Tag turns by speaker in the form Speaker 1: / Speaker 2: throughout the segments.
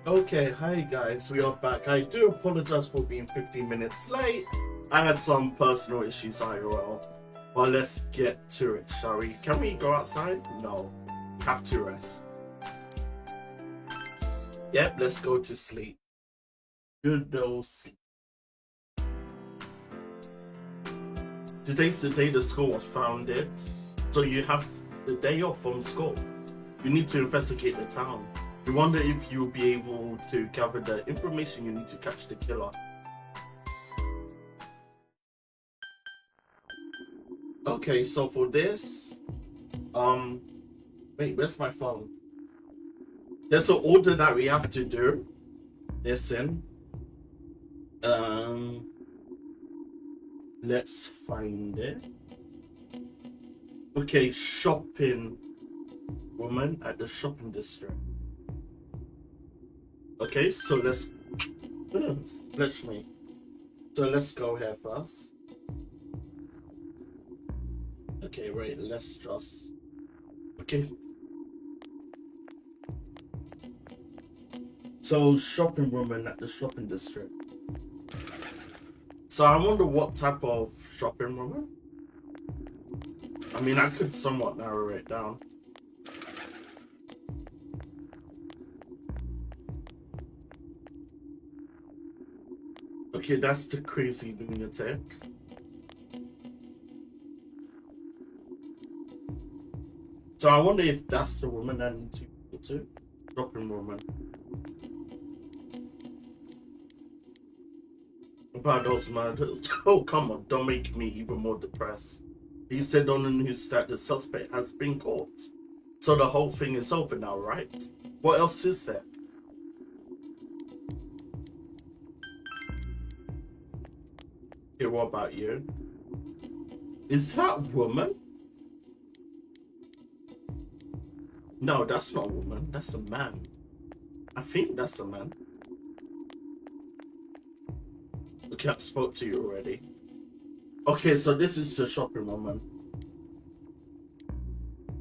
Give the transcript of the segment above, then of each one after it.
Speaker 1: Okay, hi guys, we are back. I do apologize for being 15 minutes late. I had some personal issues IRL. But let's get to it, shall we? Can we go outside? No. Have to rest. Yep, let's go to sleep. Good old sleep. Today's the day the school was founded. So you have the day off from school. You need to investigate the town. You wonder if you'll be able to gather the information you need to catch the killer. Okay, so for this, wait, where's my phone? There's an order that we have to do. Listen, um, let's find it. Okay, shopping woman at the shopping district. Okay, so let's me. So let's go here first. Okay, wait, let's just okay. So shopping woman at the shopping district. So I wonder what type of shopping woman. I mean, I could somewhat narrow it down. Okay, that's the crazy lunatic. So I wonder if that's the woman I need to go to. Shopping woman. About those murders. Oh, come on, don't make me even more depressed. He said on the news that the suspect has been caught. So the whole thing is over now, right? What else is there? Okay, what about you? Is that a woman? No, that's not a woman. That's a man. I think that's a man. Okay, I spoke to you already. Okay, so this is the shopping woman.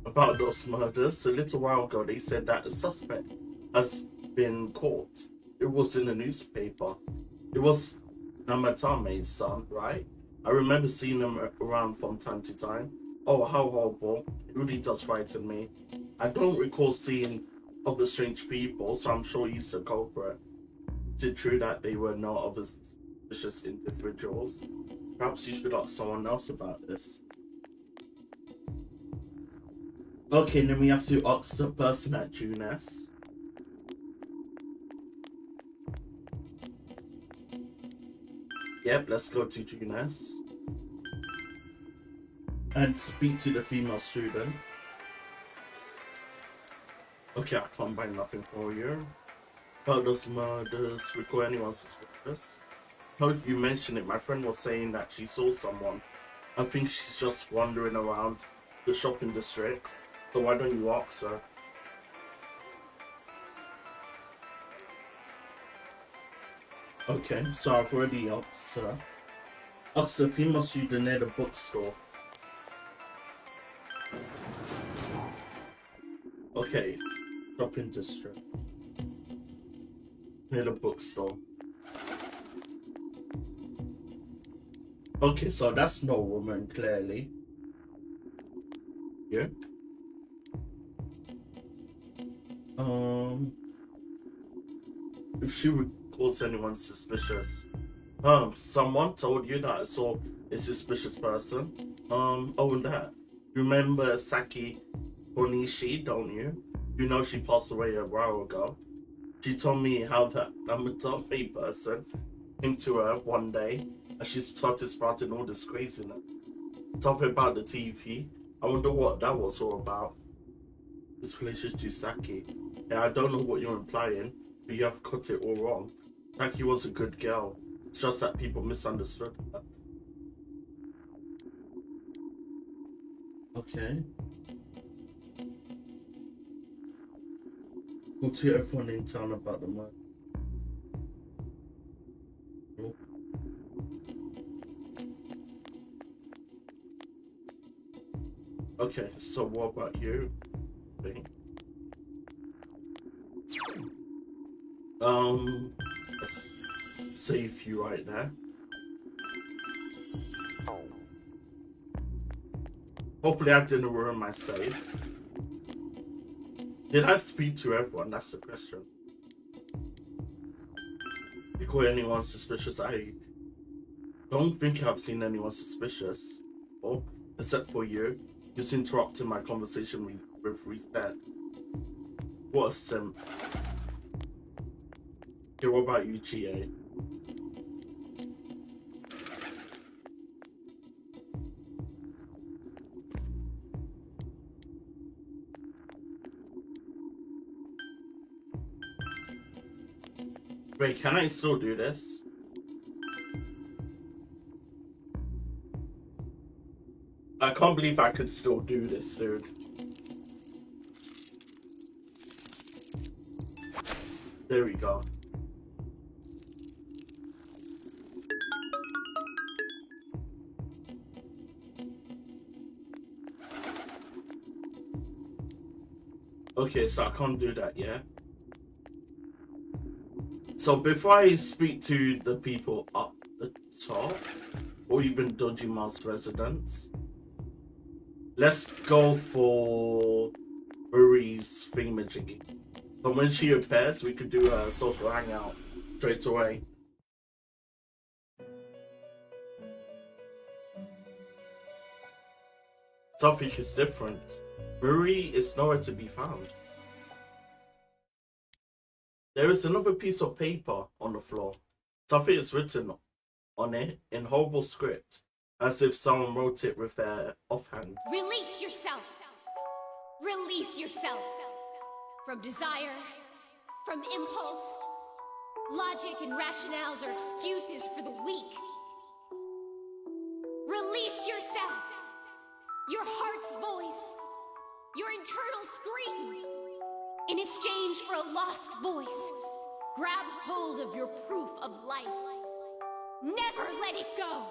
Speaker 1: About those murders, a little while ago, they said that a suspect has been caught. It was in the newspaper. It was Namatame's son, right? I remember seeing him around from time to time. Oh, how horrible. It really does frighten me. I don't recall seeing other strange people, so I'm sure he's the culprit. Is it true that they were not other suspicious individuals? Perhaps you should ask someone else about this. Okay, then we have to ask the person at Junes. Yep, let's go to Junes. And speak to the female student. Okay, I can't buy nothing for you. About those murders, recall anyone suspicious? How did you mention it? My friend was saying that she saw someone. I think she's just wandering around the shopping district. So why don't you ask her? Okay, so I've already asked her. Ask the female student near the bookstore. Okay, shopping district. Near the bookstore. Okay, so that's no woman, clearly. Yeah. If she recalls anyone suspicious. Someone told you that I saw a suspicious person. Oh, and that. Remember Saki Onishi, don't you? You know she passed away a while ago. She told me how that Namatome person came to her one day and she started spouting all this craziness. Something about the TV. I wonder what that was all about. This relationship to Saki. Yeah, I don't know what you're implying, but you have got it all wrong. Saki was a good girl. It's just that people misunderstood her. Okay. Go to everyone in town about the murder. Okay, so what about you? Let's save you right there. Hopefully I didn't ruin my save. Did I speak to everyone? That's the question. You call anyone suspicious? I don't think I've seen anyone suspicious. Oh, except for you. Just interrupting my conversation with Reset. What a simp. Okay, what about you, GA? Wait, can I still do this? I can't believe I could still do this, dude. There we go. Okay, so I can't do that yet. So before I speak to the people up the top, or even Dodgy Mouse residents, let's go for Marie's thingamajiggy. So when she appears, we could do a social hangout straight away. Something is different. Marie is nowhere to be found. There is another piece of paper on the floor. Something is written on it in horrible script, as if someone wrote it with their offhand.
Speaker 2: Release yourself! Release yourself! From desire, from impulse. Logic and rationales are excuses for the weak. Release yourself! Your heart's voice, your internal scream. In exchange for a lost voice, grab hold of your proof of life. Never let it go!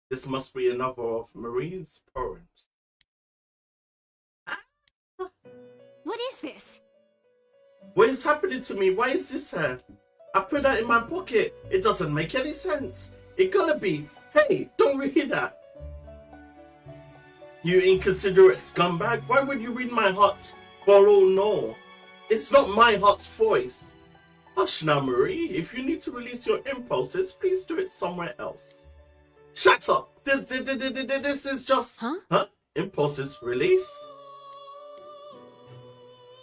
Speaker 1: This must be another of Marie's poems.
Speaker 2: What is this?
Speaker 1: What is happening to me? Why is this here? I put that in my pocket. It doesn't make any sense. It gotta be. Hey, don't read that. You inconsiderate scumbag. Why would you read my heart? Follow no. It's not my heart's voice. Hush now, Marie. If you need to release your impulses, please do it somewhere else. Shut up. This is just... Huh? Impulses release?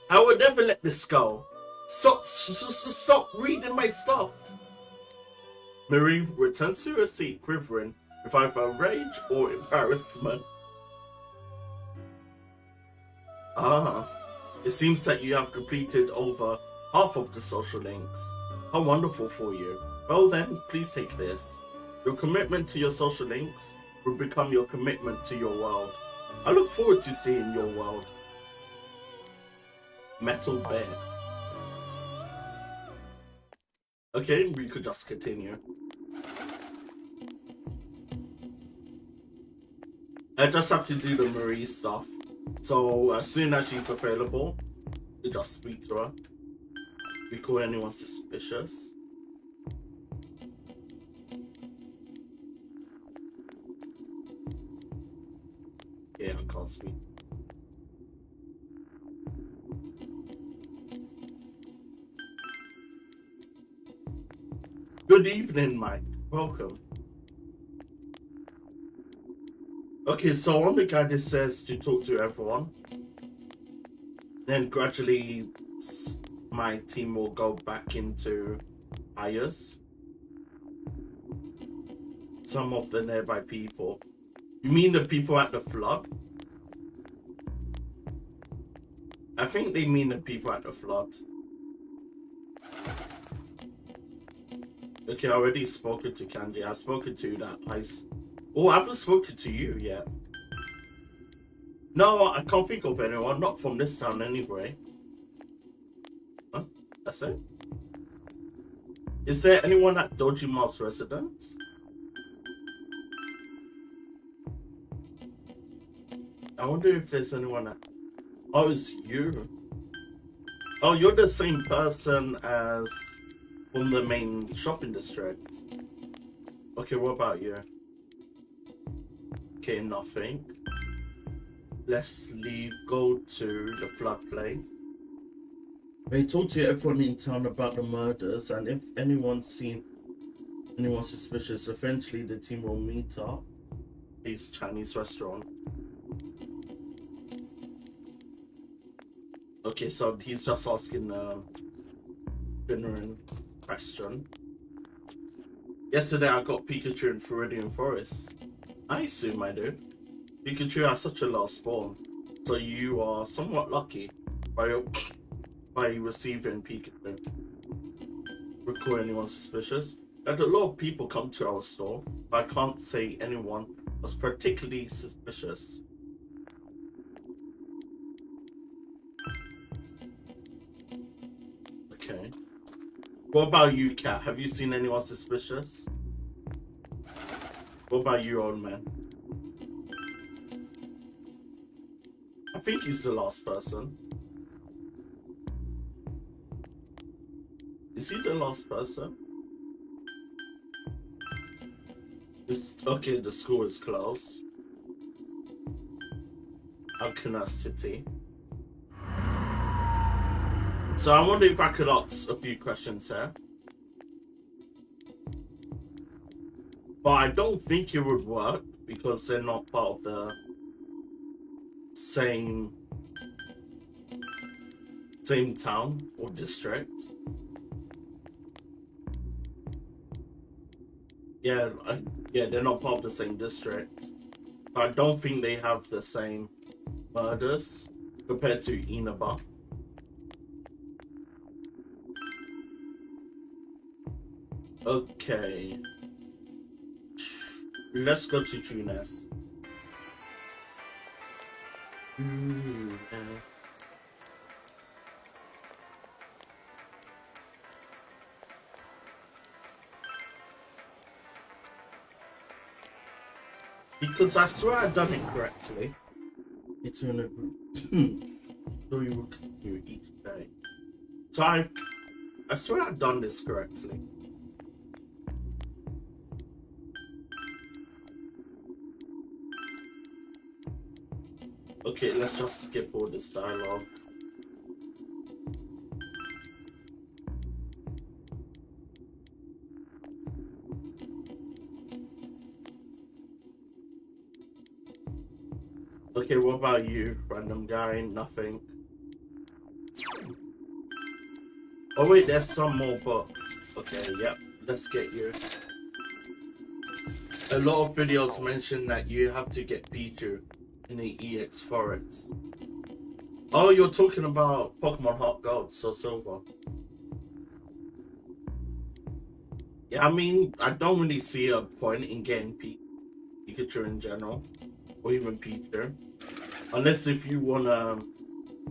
Speaker 1: I would never let this go. Stop reading my stuff. Marie returns to her seat, quivering with either rage or embarrassment. It seems that you have completed over half of the social links. How wonderful for you. Well then, please take this. Your commitment to your social links will become your commitment to your world. I look forward to seeing your world. Metal Bear. Okay, we could just continue. I just have to do the Marie stuff. So as soon as she's available, you just speak to her. We call anyone suspicious. Yeah, I can't speak. Good evening, Mike. Welcome. Okay, so on the guide it says to talk to everyone. Then gradually my team will go back into hires. Some of the nearby people. You mean the people at the flood? I think they mean the people at the flood. Okay, I already spoken to Candy. I've spoken to that ice. Oh, I haven't spoken to you yet. No, I can't think of anyone. Not from this town anyway. Huh? That's it? Is there anyone at Dodgy Mouse residence? I wonder if there's anyone at... Oh, it's you. Oh, you're the same person as from the main shopping district. Okay, what about you? Okay, nothing. Let's go to the floodplain. They talk to everyone in town about the murders, and if anyone's seen anyone suspicious, eventually the team will meet up. This Chinese restaurant. Okay, so he's just asking a genuine question. Yesterday I got Pikachu in Viridian Forest. I assume I do. Pikachu has such a low spawn, so you are somewhat lucky by receiving Pikachu. Recall anyone suspicious? I had a lot of people come to our store, but I can't say anyone was particularly suspicious. Okay. What about you, Cat? Have you seen anyone suspicious? What about you, old man? I think he's the last person. Is he the last person? Okay, the school is closed. Alkana City. So I wonder if I could ask a few questions here. But I don't think it would work because they're not part of the same town or district. Yeah, they're not part of the same district. I don't think they have the same murders compared to Inaba. Okay. Let's go to Junes. Because I swear I've done it correctly. It's in a group. So you will continue each day. So I swear I've done this correctly. Okay, let's just skip all this dialogue. Okay, what about you, random guy? Nothing. Oh wait, there's some more books. Okay, yep, let's get you. A lot of videos mention that you have to get Pichu in the EX Forest. Oh, you're talking about Pokemon Heart Gold, so Silver. Yeah, I mean, I don't really see a point in getting Pikachu in general, or even Pichu. Unless if you wanna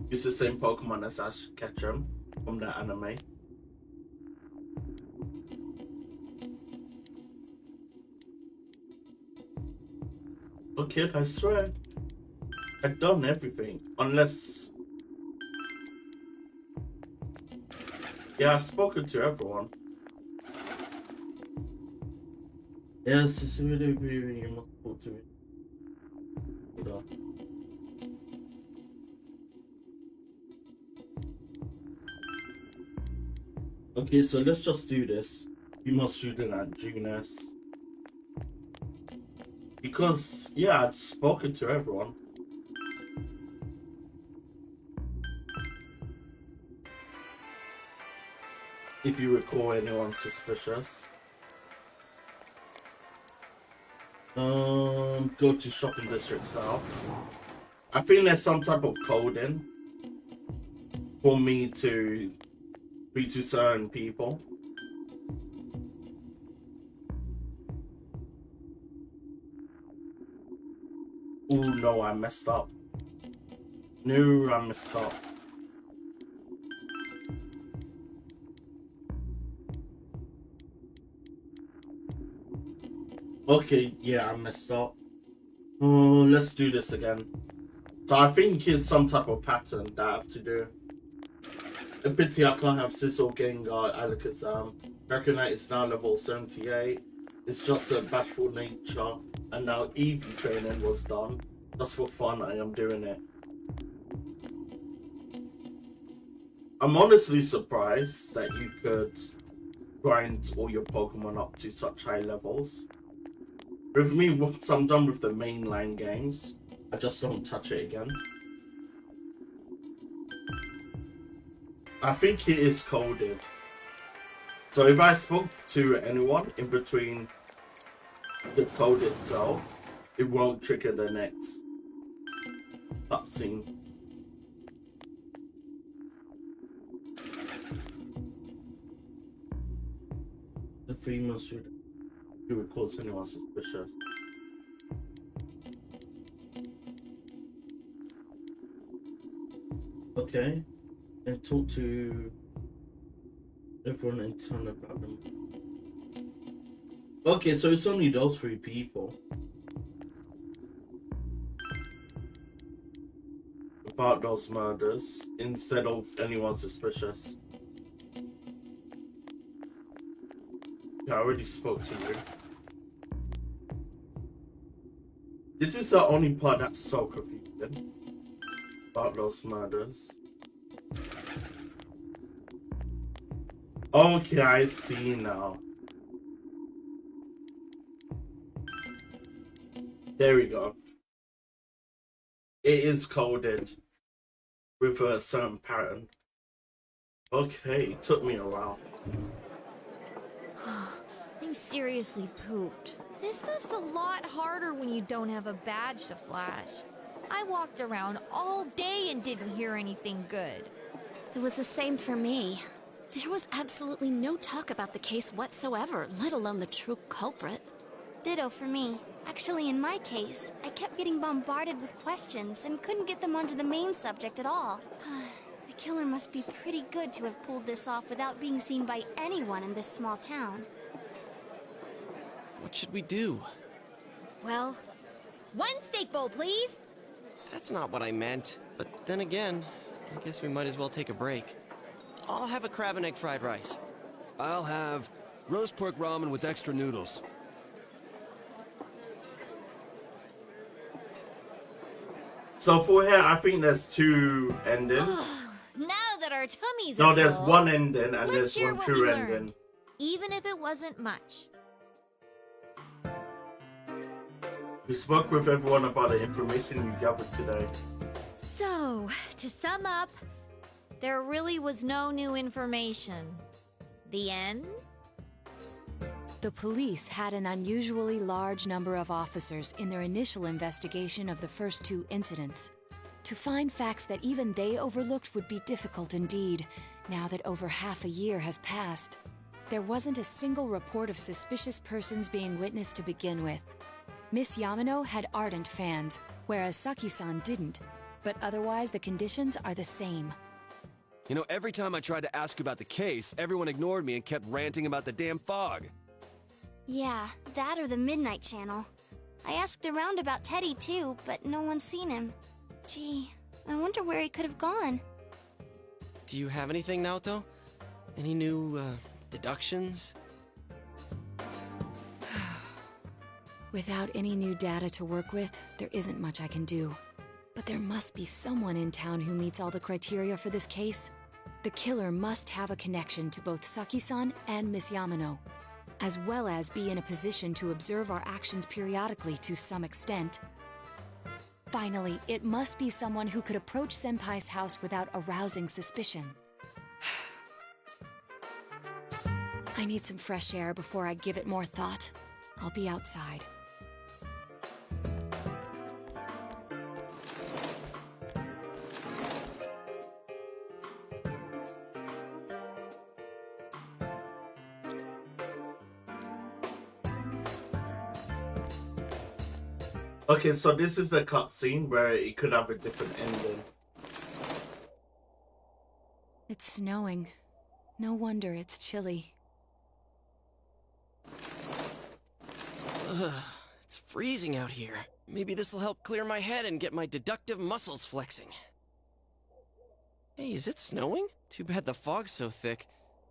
Speaker 1: use the same Pokemon as Ash Ketchum from the anime. Okay, I swear I've done everything. Unless... Yeah, I've spoken to everyone. Yes, it's really weird. You must go to it. Hold on. Okay, so let's just do this. You must shoot it at Junes. Because, yeah, I'd spoken to everyone. If you recall anyone suspicious. Go to Shopping District South. I think there's some type of coding for me to be to certain people. Oh no, I messed up. No, I messed up. Okay, yeah, I messed up. Oh, let's do this again. So I think it's some type of pattern that I have to do. A pity I can't have Sissel, Gengar, Alakazam. Dragonite is now level 78. It's just a bashful nature. And now Eevee training was done. Just for fun, I am doing it. I'm honestly surprised that you could grind all your Pokemon up to such high levels. With me, once I'm done with the mainline games, I just don't touch it again. I think it is coded. So if I spoke to anyone in between the code itself, it won't trigger the next cutscene. The female should do it cause anyone suspicious. Okay, and talk to everyone in town about them. Okay, so it's only those 3 people. About those murders instead of anyone suspicious. Yeah, I already spoke to you. This is the only part that's so confusing about those murders. Okay, I see now. There we go. It is coded with a certain pattern. Okay, took me a while.
Speaker 3: I'm seriously pooped. This stuff's a lot harder when you don't have a badge to flash. I walked around all day and didn't hear anything good.
Speaker 2: It was the same for me. There was absolutely no talk about the case whatsoever, let alone the true culprit.
Speaker 4: Ditto for me. Actually, in my case, I kept getting bombarded with questions and couldn't get them onto the main subject at all. The killer must be pretty good to have pulled this off without being seen by anyone in this small town.
Speaker 5: What should we do?
Speaker 3: Well, one steak bowl, please.
Speaker 5: That's not what I meant. But then again, I guess we might as well take a break. I'll have a crab and egg fried rice.
Speaker 6: I'll have roast pork ramen with extra noodles.
Speaker 1: So for here, I think there's 2 endings.
Speaker 3: Now that our tummies
Speaker 1: No,
Speaker 3: are
Speaker 1: there's
Speaker 3: full,
Speaker 1: 1 ending and
Speaker 3: let's
Speaker 1: there's
Speaker 3: share
Speaker 1: 1
Speaker 3: what
Speaker 1: true
Speaker 3: we learned.
Speaker 1: ending.
Speaker 3: even if it wasn't much.
Speaker 1: We spoke with everyone about the information you gathered today.
Speaker 3: So, to sum up, there really was no new information. The end?
Speaker 7: The police had an unusually large number of officers in their initial investigation of the first 2 incidents. To find facts that even they overlooked would be difficult indeed, now that over half a year has passed. There wasn't a single report of suspicious persons being witnessed to begin with. Miss Yamano had ardent fans, whereas Saki-san didn't. But otherwise, the conditions are the same.
Speaker 6: You know, every time I tried to ask about the case, everyone ignored me and kept ranting about the damn fog.
Speaker 4: Yeah, that or the Midnight Channel. I asked around about Teddy too, but no one's seen him. Gee, I wonder where he could have gone.
Speaker 5: Do you have anything, Naoto? Any new, deductions?
Speaker 7: Without any new data to work with, there isn't much I can do. But there must be someone in town who meets all the criteria for this case. The killer must have a connection to both Saki-san and Miss Yamano, as well as be in a position to observe our actions periodically to some extent. Finally, it must be someone who could approach Senpai's house without arousing suspicion. I need some fresh air before I give it more thought. I'll be outside.
Speaker 1: Okay, so this is the cutscene where it could have a different ending.
Speaker 7: It's snowing. No wonder it's chilly.
Speaker 5: Ugh, it's freezing out here. Maybe this'll help clear my head and get my deductive muscles flexing. Hey, is it snowing? Too bad the fog's so thick.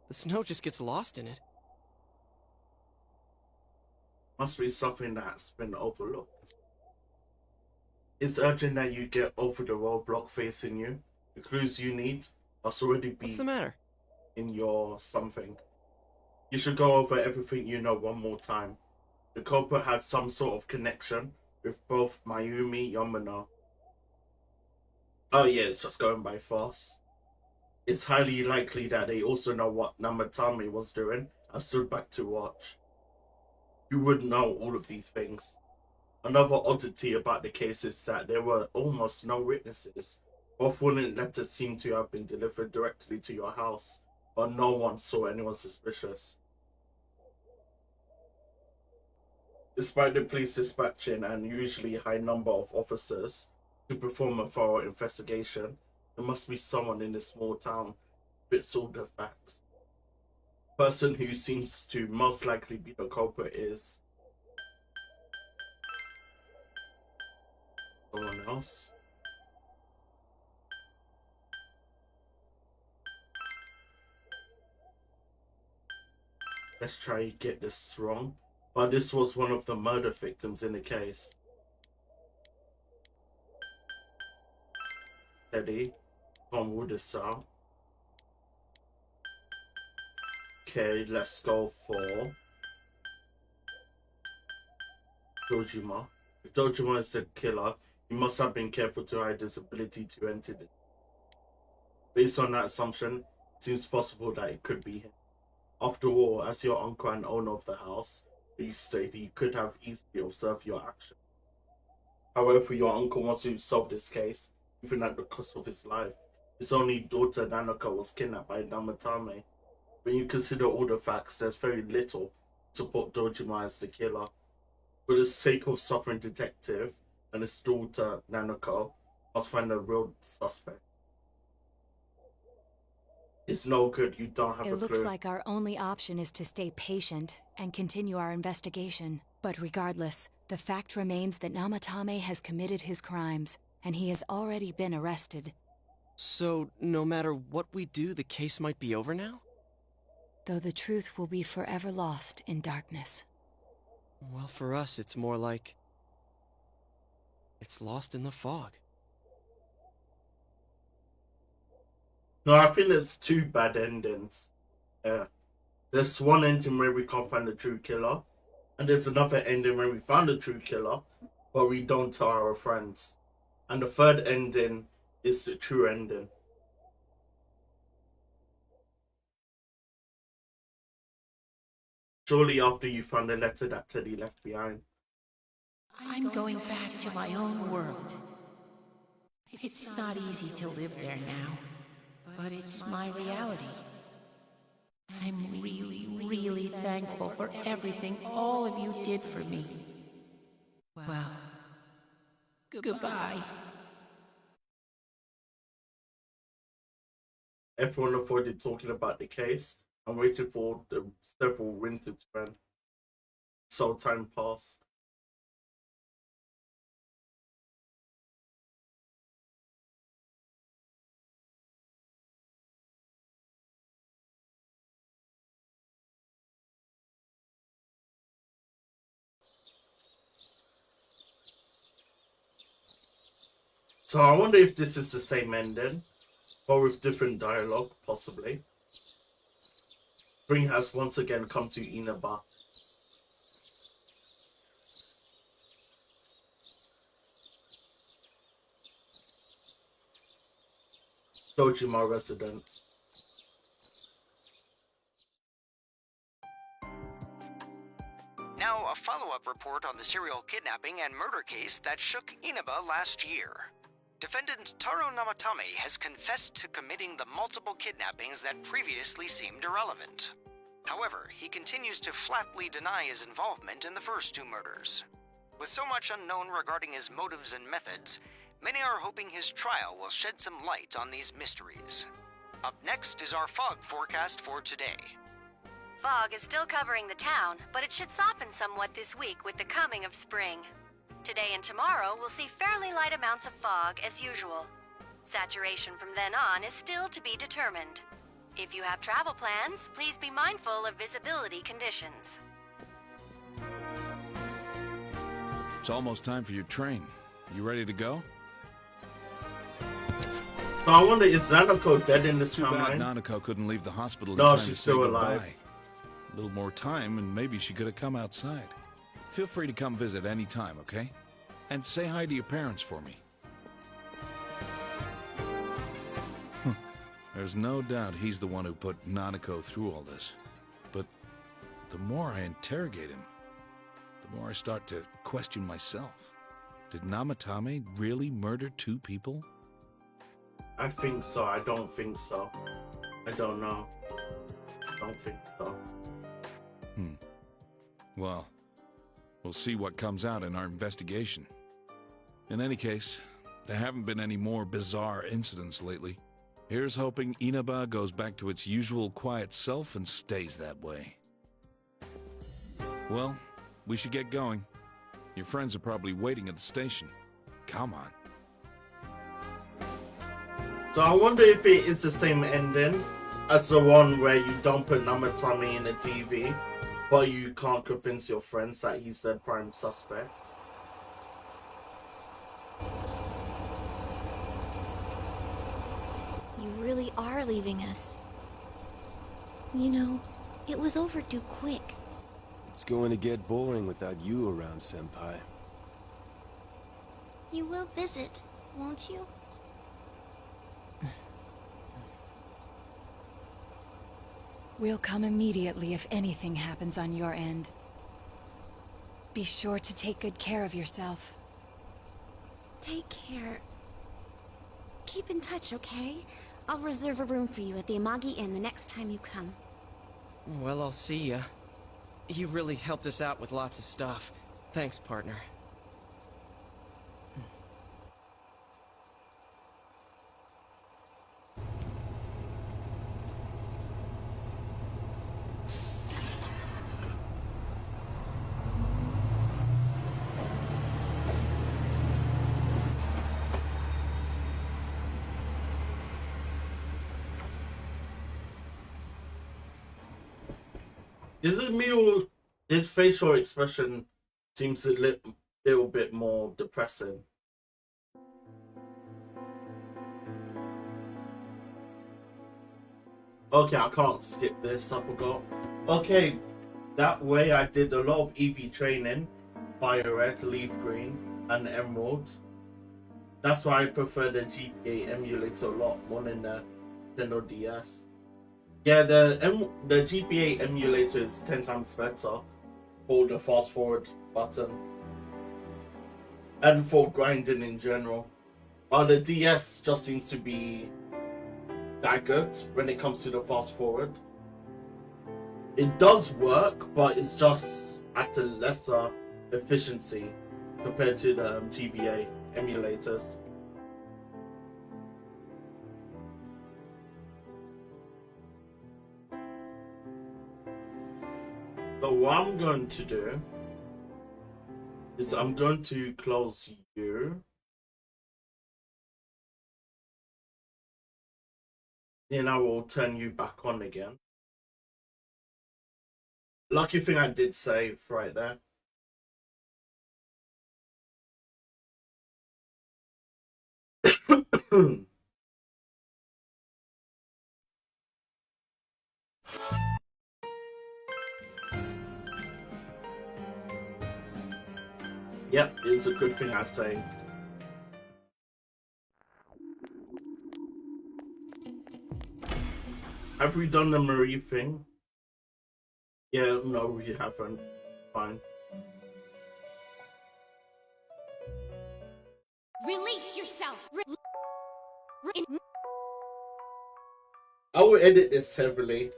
Speaker 5: The snow just gets lost in it.
Speaker 1: Must be something that's been overlooked. It's urgent that you get over the roadblock facing you. The clues you need must already be
Speaker 5: What's the matter?
Speaker 1: in your something. You should go over everything you know one more time. The culprit has some sort of connection with both Mayumi Yamano. Oh yeah, it's just going by fast. It's highly likely that they also know what Namatame was doing and stood back to watch. You would know all of these things. Another oddity about the case is that there were almost no witnesses. Both warning letters seem to have been delivered directly to your house, but no one saw anyone suspicious. Despite the police dispatching an usually high number of officers to perform a thorough investigation, there must be someone in this small town who fits all the facts. The person who seems to most likely be the culprit is someone else. Let's try to get this wrong. But this was one of the murder victims in the case. Teddy from Woodisau. Okay, let's go for Dojima. If Dojima is the killer, he must have been careful to hide his ability to enter it. Based on that assumption, it seems possible that it could be him. After all, as your uncle and owner of the house, you stated he could have easily observed your action. However, your uncle wants to solve this case, even at the cost of his life. His only daughter, Nanoka, was kidnapped by Namatame. When you consider all the facts, there's very little to support Dojima as the killer. For the sake of suffering detective and his daughter, Nanoka, must find a real suspect. It's no good, you don't have a clue.
Speaker 7: It looks like our only option is to stay patient and continue our investigation. But regardless, the fact remains that Namatame has committed his crimes, and he has already been arrested.
Speaker 5: So, no matter what we do, the case might be over now?
Speaker 7: Though the truth will be forever lost in darkness.
Speaker 5: Well, for us, it's more like it's lost in the fog.
Speaker 1: No, I think there's two bad endings. There's one ending where we can't find the true killer, and there's another ending where we found the true killer, but we don't tell our friends. And the third ending is the true ending. Surely after you found the letter that Teddy left behind.
Speaker 8: I'm going back to my own world. It's not easy to live there now, but it's my reality. I'm really, really thankful for everything all of you did for me. Well, goodbye.
Speaker 1: Everyone avoided talking about the case and waited for the several winters to end. So time passed. So I wonder if this is the same ending, but with different dialogue, possibly. Spring has once again come to Inaba. Dojima residence.
Speaker 9: Now, a follow-up report on the serial kidnapping and murder case that shook Inaba last year. Defendant Taro Namatame has confessed to committing the multiple kidnappings that previously seemed irrelevant. However, he continues to flatly deny his involvement in the first two murders. With so much unknown regarding his motives and methods, many are hoping his trial will shed some light on these mysteries. Up next is our fog forecast for today.
Speaker 10: Fog is still covering the town, but it should soften somewhat this week with the coming of spring. Today and tomorrow will see fairly light amounts of fog as usual. Saturation from then on is still to be determined. If you have travel plans, please be mindful of visibility conditions.
Speaker 11: It's almost time for your train. You ready to go?
Speaker 1: So I wonder, is Nanako dead in this
Speaker 11: Too bad
Speaker 1: timeline?
Speaker 11: Nanako couldn't leave the hospital in
Speaker 1: No,
Speaker 11: time
Speaker 1: she's
Speaker 11: to say
Speaker 1: still
Speaker 11: goodbye.
Speaker 1: alive.
Speaker 11: A little more time and maybe she could have come outside. Feel free to come visit any time, okay? And say hi to your parents for me. There's no doubt he's the one who put Nanako through all this. But the more I interrogate him, the more I start to question myself. Did Namatame really murder 2 people?
Speaker 1: I think so. I don't think so. I don't know. I don't think so.
Speaker 11: Well, we'll see what comes out in our investigation. In any case, there haven't been any more bizarre incidents lately. Here's hoping Inaba goes back to its usual quiet self and stays that way. Well, we should get going. Your friends are probably waiting at the station. Come on.
Speaker 1: So I wonder if it is the same ending as the one where you don't put Namatame in the TV, but you can't convince your friends that he's the prime suspect.
Speaker 3: You really are leaving us. You know, it was overdue quick.
Speaker 6: It's going to get boring without you around, Senpai.
Speaker 4: You will visit, won't you?
Speaker 7: We'll come immediately if anything happens on your end. Be sure to take good care of yourself.
Speaker 12: Take care. Keep in touch, okay? I'll reserve a room for you at the Amagi Inn the next time you come.
Speaker 5: Well, I'll see ya. You really helped us out with lots of stuff. Thanks, partner.
Speaker 1: Is it me or his facial expression seems a little bit more depressing? Okay, I can't skip this, I forgot. Okay, that way I did a lot of EV training, Fire Red, Leaf Green, and Emerald. That's why I prefer the GPA emulator a lot more than the Nintendo DS. Yeah, the GPA emulator is 10 times better for the fast forward button and for grinding in general. While the DS just seems to be that good when it comes to the fast forward. It does work, but it's just at a lesser efficiency compared to the GBA emulators. So what I'm going to do is I'm going to close you. Then I will turn you back on again. Lucky thing I did save right there. Yep, it's a good thing I saved. Have we done the Marie thing? Yeah, no, we haven't. Fine.
Speaker 2: Release yourself.
Speaker 1: I will edit this heavily.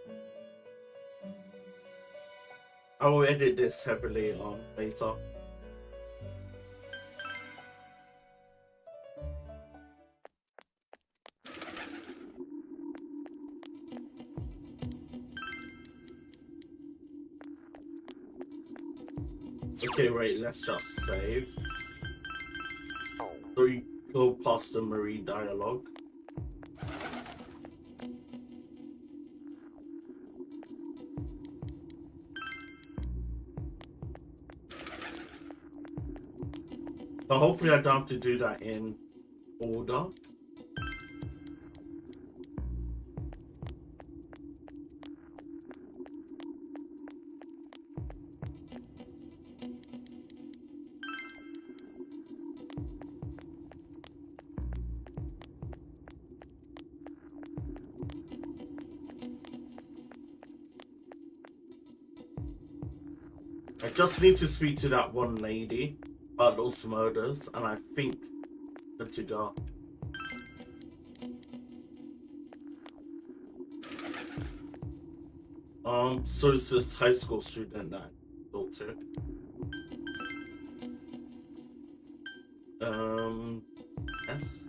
Speaker 1: I will edit this heavily on later. Okay, wait, let's just save. So we go past the Marie dialogue. So hopefully I don't have to do that in order. I just need to speak to that one lady about those murders, and I think good to go. So it's this high school student that I talked to. Yes.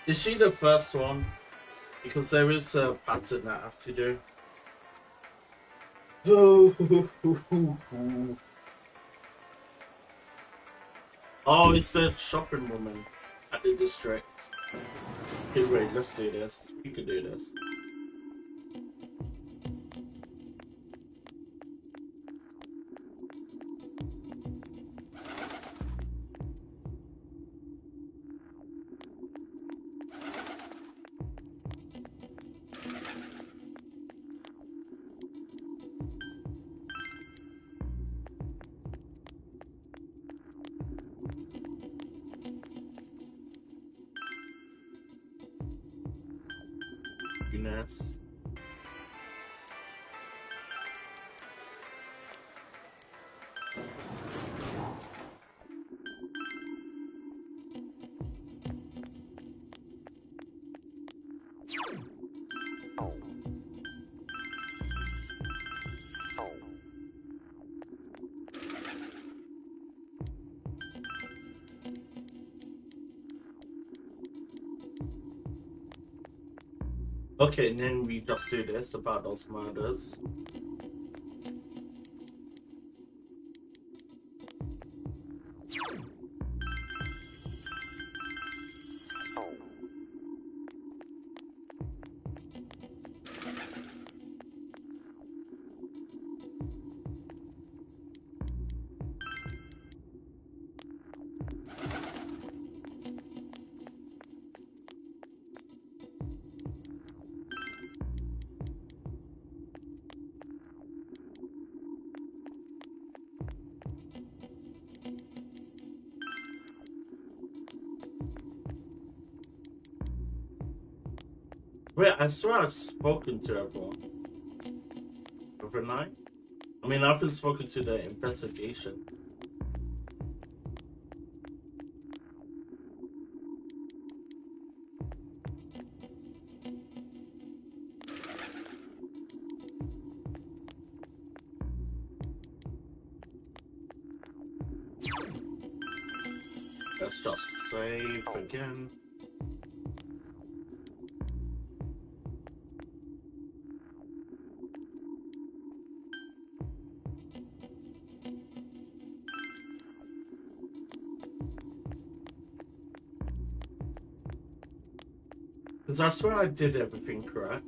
Speaker 1: Is she the first one? Because there is a pattern that I have to do. Oh, it's the shopping woman at the district. Okay, wait, let's do this. We can do this. Goodness. Okay, and then we just do this about those murders. Wait, I swear I've spoken to everyone. Overnight? I mean, I've been spoken to the investigation. Let's just save again. Because I swear I did everything correct.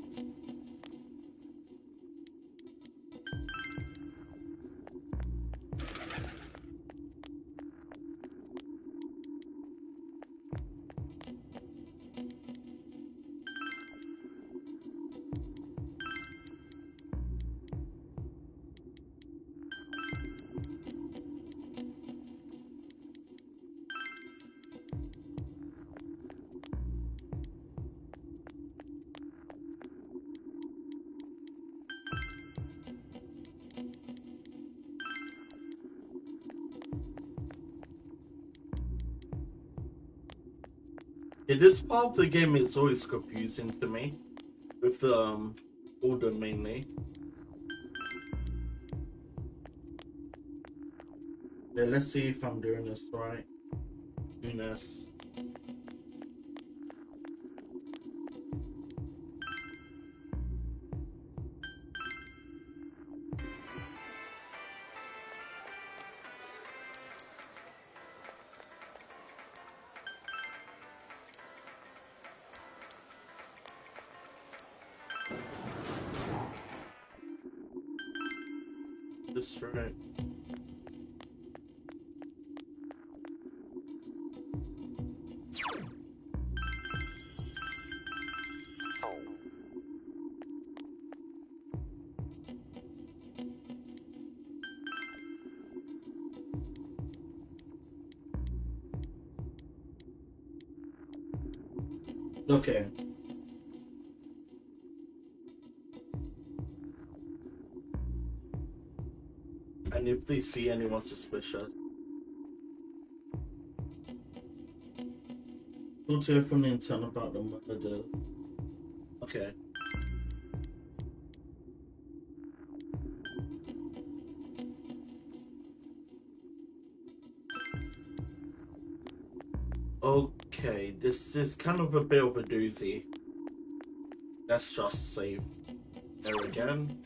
Speaker 1: Yeah, this part of the game is always confusing to me. With the order mainly. Yeah, let's see if I'm doing this right. Goodness. District. Okay. And if they see anyone suspicious, go to from the intern about the murder. Okay. Okay, this is kind of a bit of a doozy. Let's just save there again.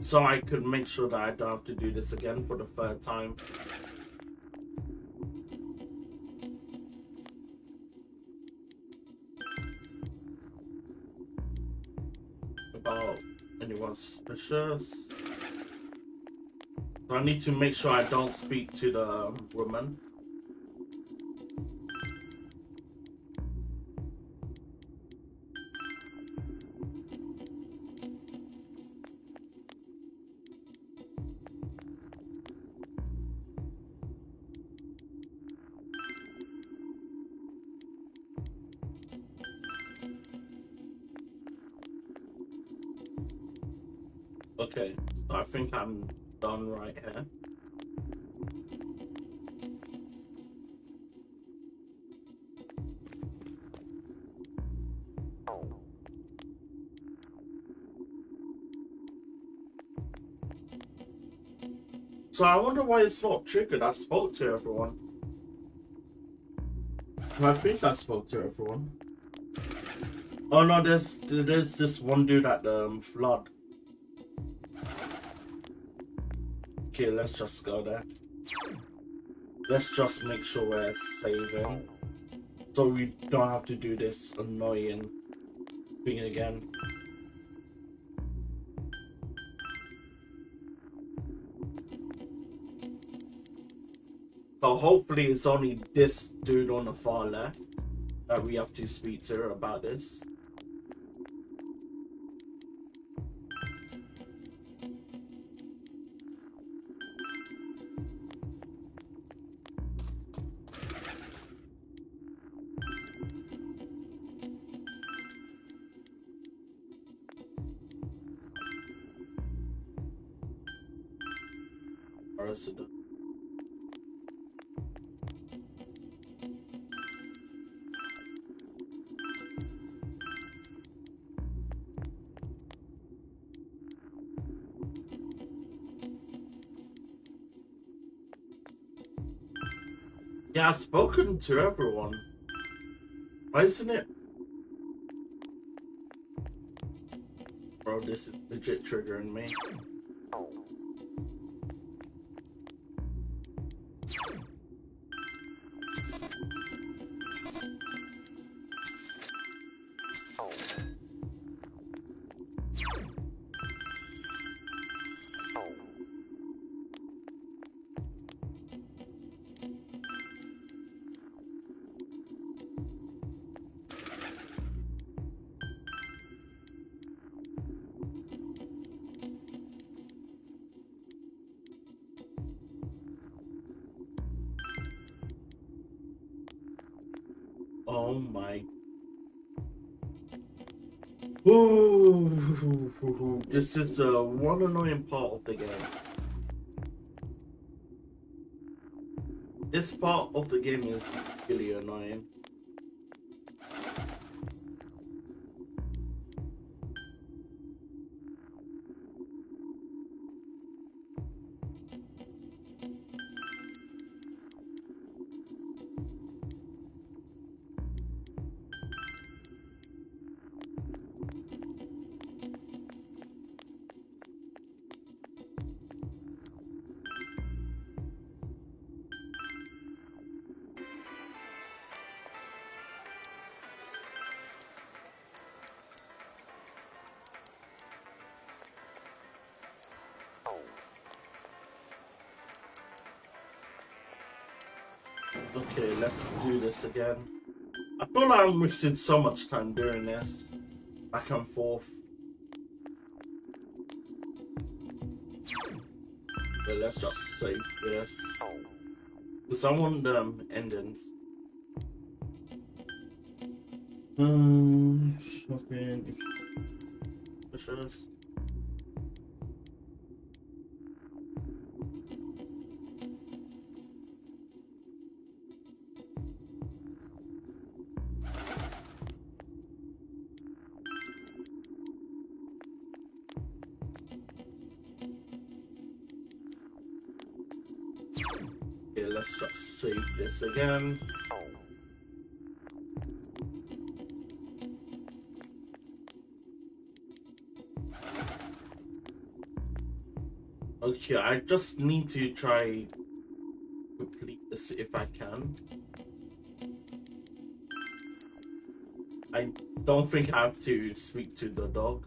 Speaker 1: So I could make sure that I don't have to do this again for the third time. About anyone suspicious. So I need to make sure I don't speak to the woman. Okay, so I think I'm done right here. So I wonder why it's not triggered. I spoke to everyone. I think I spoke to everyone. Oh no, there's this one dude at the flood. Okay, let's just go there. Let's just make sure we're saving, so we don't have to do this annoying thing again. So hopefully it's only this dude on the far left that we have to speak to about this. Resident. Yeah, I've spoken to everyone. Why isn't it? Bro, this is legit triggering me. Oh my. Ooh, this is one annoying part of the game. This part of the game is really annoying. Okay, let's do this again. I feel like I'm wasting so much time doing this. Back and forth. Okay, let's just save this. Because I want endings. Shopping. Pictures. Okay, let's just save this again. Okay, I just need to try complete this if I can. I don't think I have to speak to the dog.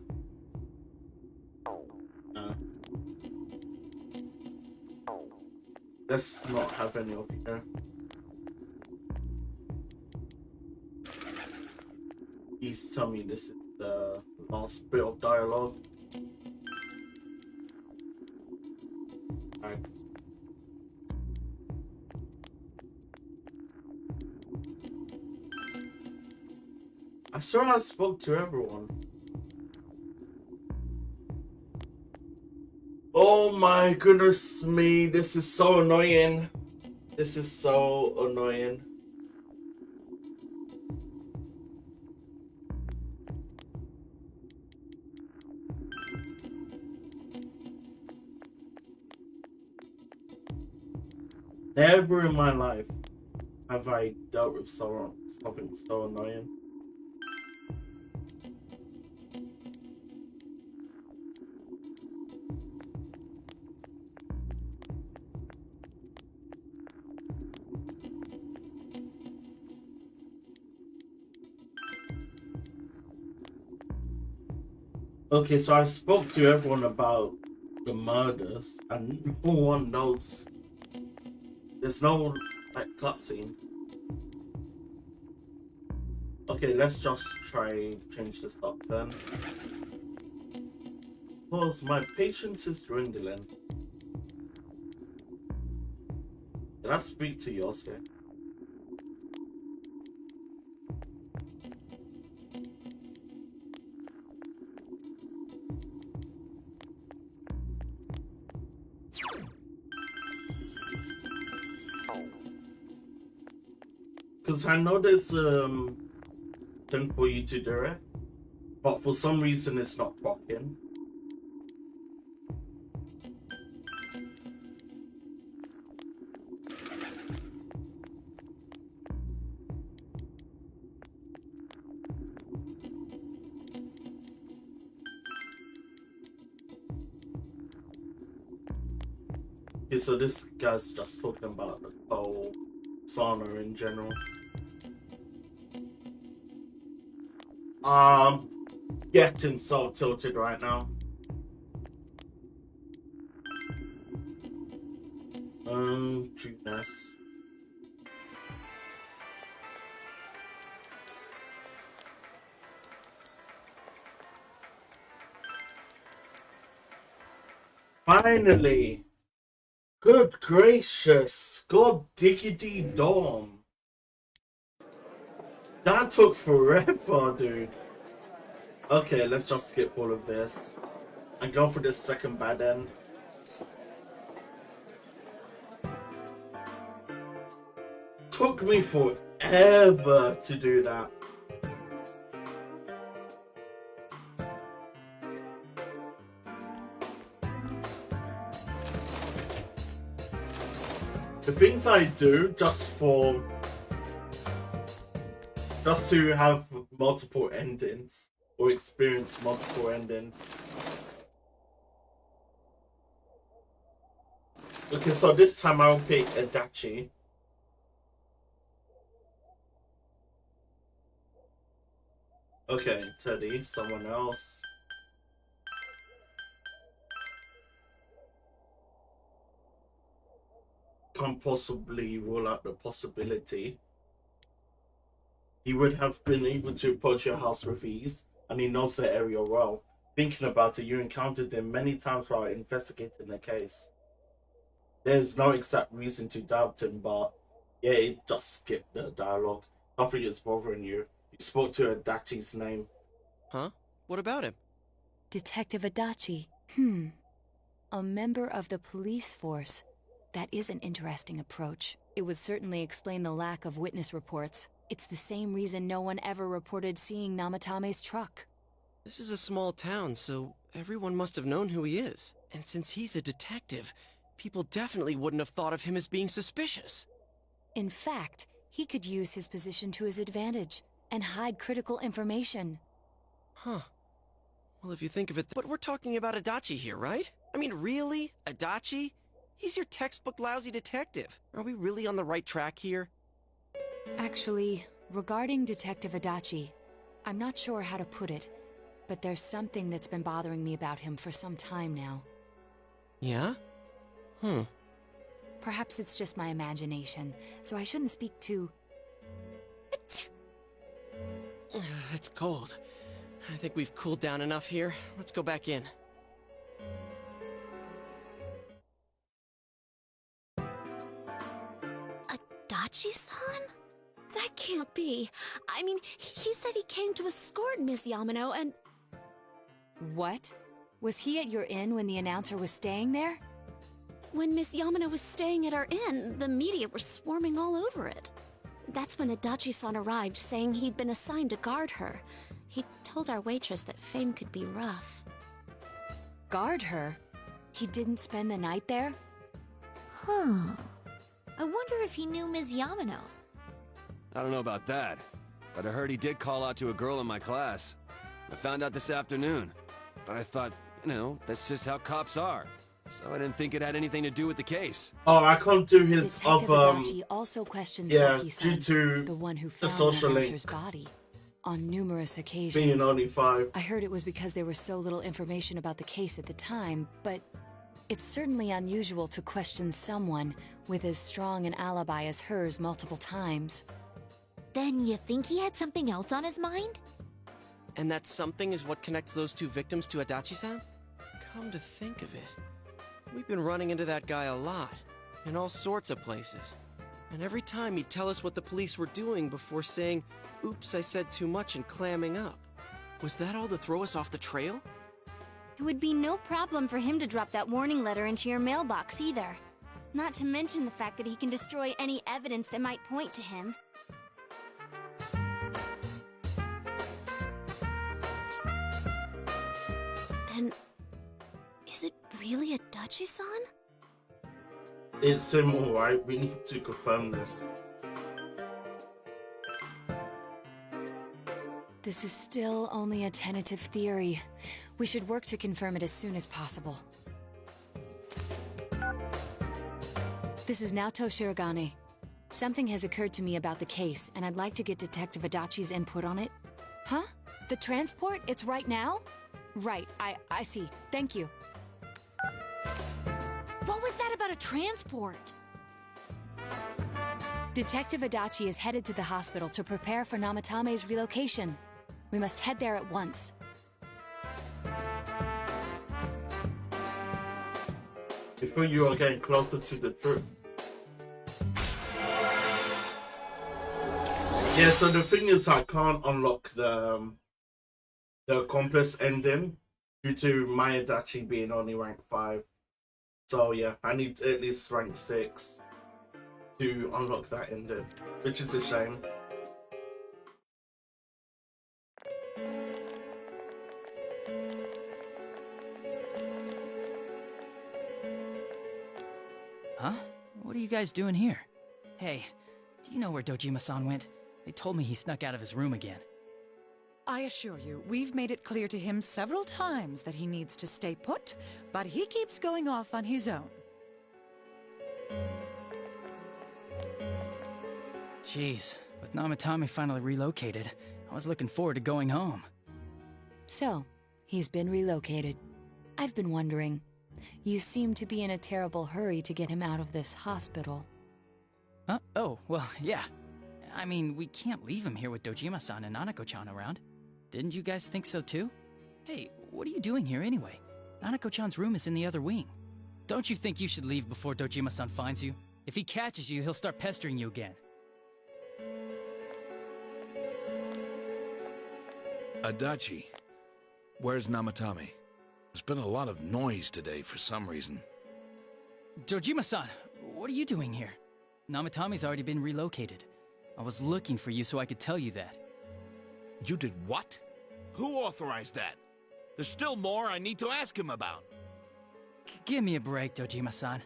Speaker 1: Let's not have any of here. Please tell me this is the last bit of dialogue. Alright. I swear I spoke to everyone. Oh my goodness me, this is so annoying. This is so annoying. Never in my life have I dealt with something so annoying. Okay, so I spoke to everyone about the murders and no one knows. There's no like cutscene. Okay, let's just try change this up then. Because my patience is dwindling. Did I speak to Yosuke? Because I know there's thing for you to do it, but for some reason it's not working. Okay, so this guy's just talking about the whole sauna in general. Getting so tilted right now. Goodness. Finally! Good gracious! God diggity dom! That took forever, dude. Okay, let's just skip all of this and go for this second bad end. Took me forever to do that. The things I do just to have multiple endings or experience multiple endings. Okay, so this time I'll pick Adachi. Okay, Teddy, someone else. can't possibly rule out the possibility. He would have been able to approach your house with ease, and he knows the area well. Thinking about it, you encountered him many times while investigating the case. There's no exact reason to doubt him, but yeah, it just skipped the dialogue. Nothing is bothering you. You spoke to Adachi's name.
Speaker 5: Huh? What about him?
Speaker 7: Detective Adachi. A member of the police force. That is an interesting approach. It would certainly explain the lack of witness reports. It's the same reason no one ever reported seeing Namatame's truck.
Speaker 5: This is a small town, so everyone must have known who he is. And since he's a detective, people definitely wouldn't have thought of him as being suspicious.
Speaker 7: In fact, he could use his position to his advantage and hide critical information.
Speaker 5: Huh. Well, if you think of it, but we're talking about Adachi here, right? I mean, really? Adachi? He's your textbook lousy detective. Are we really on the right track here?
Speaker 7: Actually, regarding Detective Adachi, I'm not sure how to put it, but there's something that's been bothering me about him for some time now.
Speaker 5: Yeah?
Speaker 7: Perhaps it's just my imagination, so I shouldn't speak too...
Speaker 5: It's cold. I think we've cooled down enough here. Let's go back in.
Speaker 12: Adachi-san? That can't be. I mean, he said he came to escort Miss Yamano and...
Speaker 7: What? Was he at your inn when the announcer was staying there?
Speaker 12: When Miss Yamano was staying at our inn, the media were swarming all over it. That's when Adachi-san arrived, saying he'd been assigned to guard her. He told our waitress that fame could be rough.
Speaker 7: Guard her? He didn't spend the night there?
Speaker 3: Huh. I wonder if he knew Ms. Yamano.
Speaker 6: I don't know about that, but I heard he did call out to a girl in my class. I found out this afternoon, but I thought, that's just how cops are. So I didn't think it had anything to do with the case.
Speaker 1: Oh, I can't do his
Speaker 7: Detective Adachi also questioned Saki-san,
Speaker 1: due to
Speaker 7: the one who
Speaker 1: the
Speaker 7: found
Speaker 1: social
Speaker 7: the
Speaker 1: link
Speaker 7: announcer's body, on numerous occasions.
Speaker 1: being only 5.
Speaker 7: I heard it was because there was so little information about the case at the time, but it's certainly unusual to question someone with as strong an alibi as hers multiple times.
Speaker 3: Then you think he had something else on his mind?
Speaker 5: And that something is what connects those two victims to Adachi-san? Come to think of it, we've been running into that guy a lot, in all sorts of places. And every time he'd tell us what the police were doing before saying, "Oops, I said too much," and clamming up. Was that all to throw us off the trail?
Speaker 4: It would be no problem for him to drop that warning letter into your mailbox either. Not to mention the fact that he can destroy any evidence that might point to him.
Speaker 12: Then, is it really Adachi-san?
Speaker 1: It's him, alright. We need to confirm this.
Speaker 7: This is still only a tentative theory. We should work to confirm it as soon as possible. This is Naoto Shirogane. Something has occurred to me about the case, and I'd like to get Detective Adachi's input on it. Huh? The transport? It's right now? Right, I see. Thank you.
Speaker 3: What was that about a transport?
Speaker 7: Detective Adachi is headed to the hospital to prepare for Namatame's relocation. We must head there at once.
Speaker 1: Before you are getting closer to the truth. Yeah, so the thing is, I can't unlock the accomplice ending due to my Adachi being only rank 5. So yeah, I need at least rank 6 to unlock that ending, which is a shame.
Speaker 13: Huh? What are you guys doing here? Hey, do you know where Dojima-san went? They told me he snuck out of his room again.
Speaker 14: I assure you, we've made it clear to him several times that he needs to stay put, but he keeps going off on his own.
Speaker 13: Jeez, with Namatame finally relocated, I was looking forward to going home.
Speaker 7: So, he's been relocated. I've been wondering, You seem to be in a terrible hurry to get him out of this hospital.
Speaker 13: Huh? Oh, well, yeah. I mean, we can't leave him here with Dojima-san and Nanako-chan around. Didn't you guys think so too? Hey, what are you doing here anyway? Nanako-chan's room is in the other wing. Don't you think you should leave before Dojima-san finds you? If he catches you, he'll start pestering you again.
Speaker 11: Adachi, where's Namatame? There's been a lot of noise today for some reason.
Speaker 13: Dojima-san, what are you doing here? Namatame's already been relocated. I was looking for you so I could tell you that.
Speaker 11: You did what? Who authorized that? There's still more I need to ask him about.
Speaker 13: Give me a break, Dojima-san.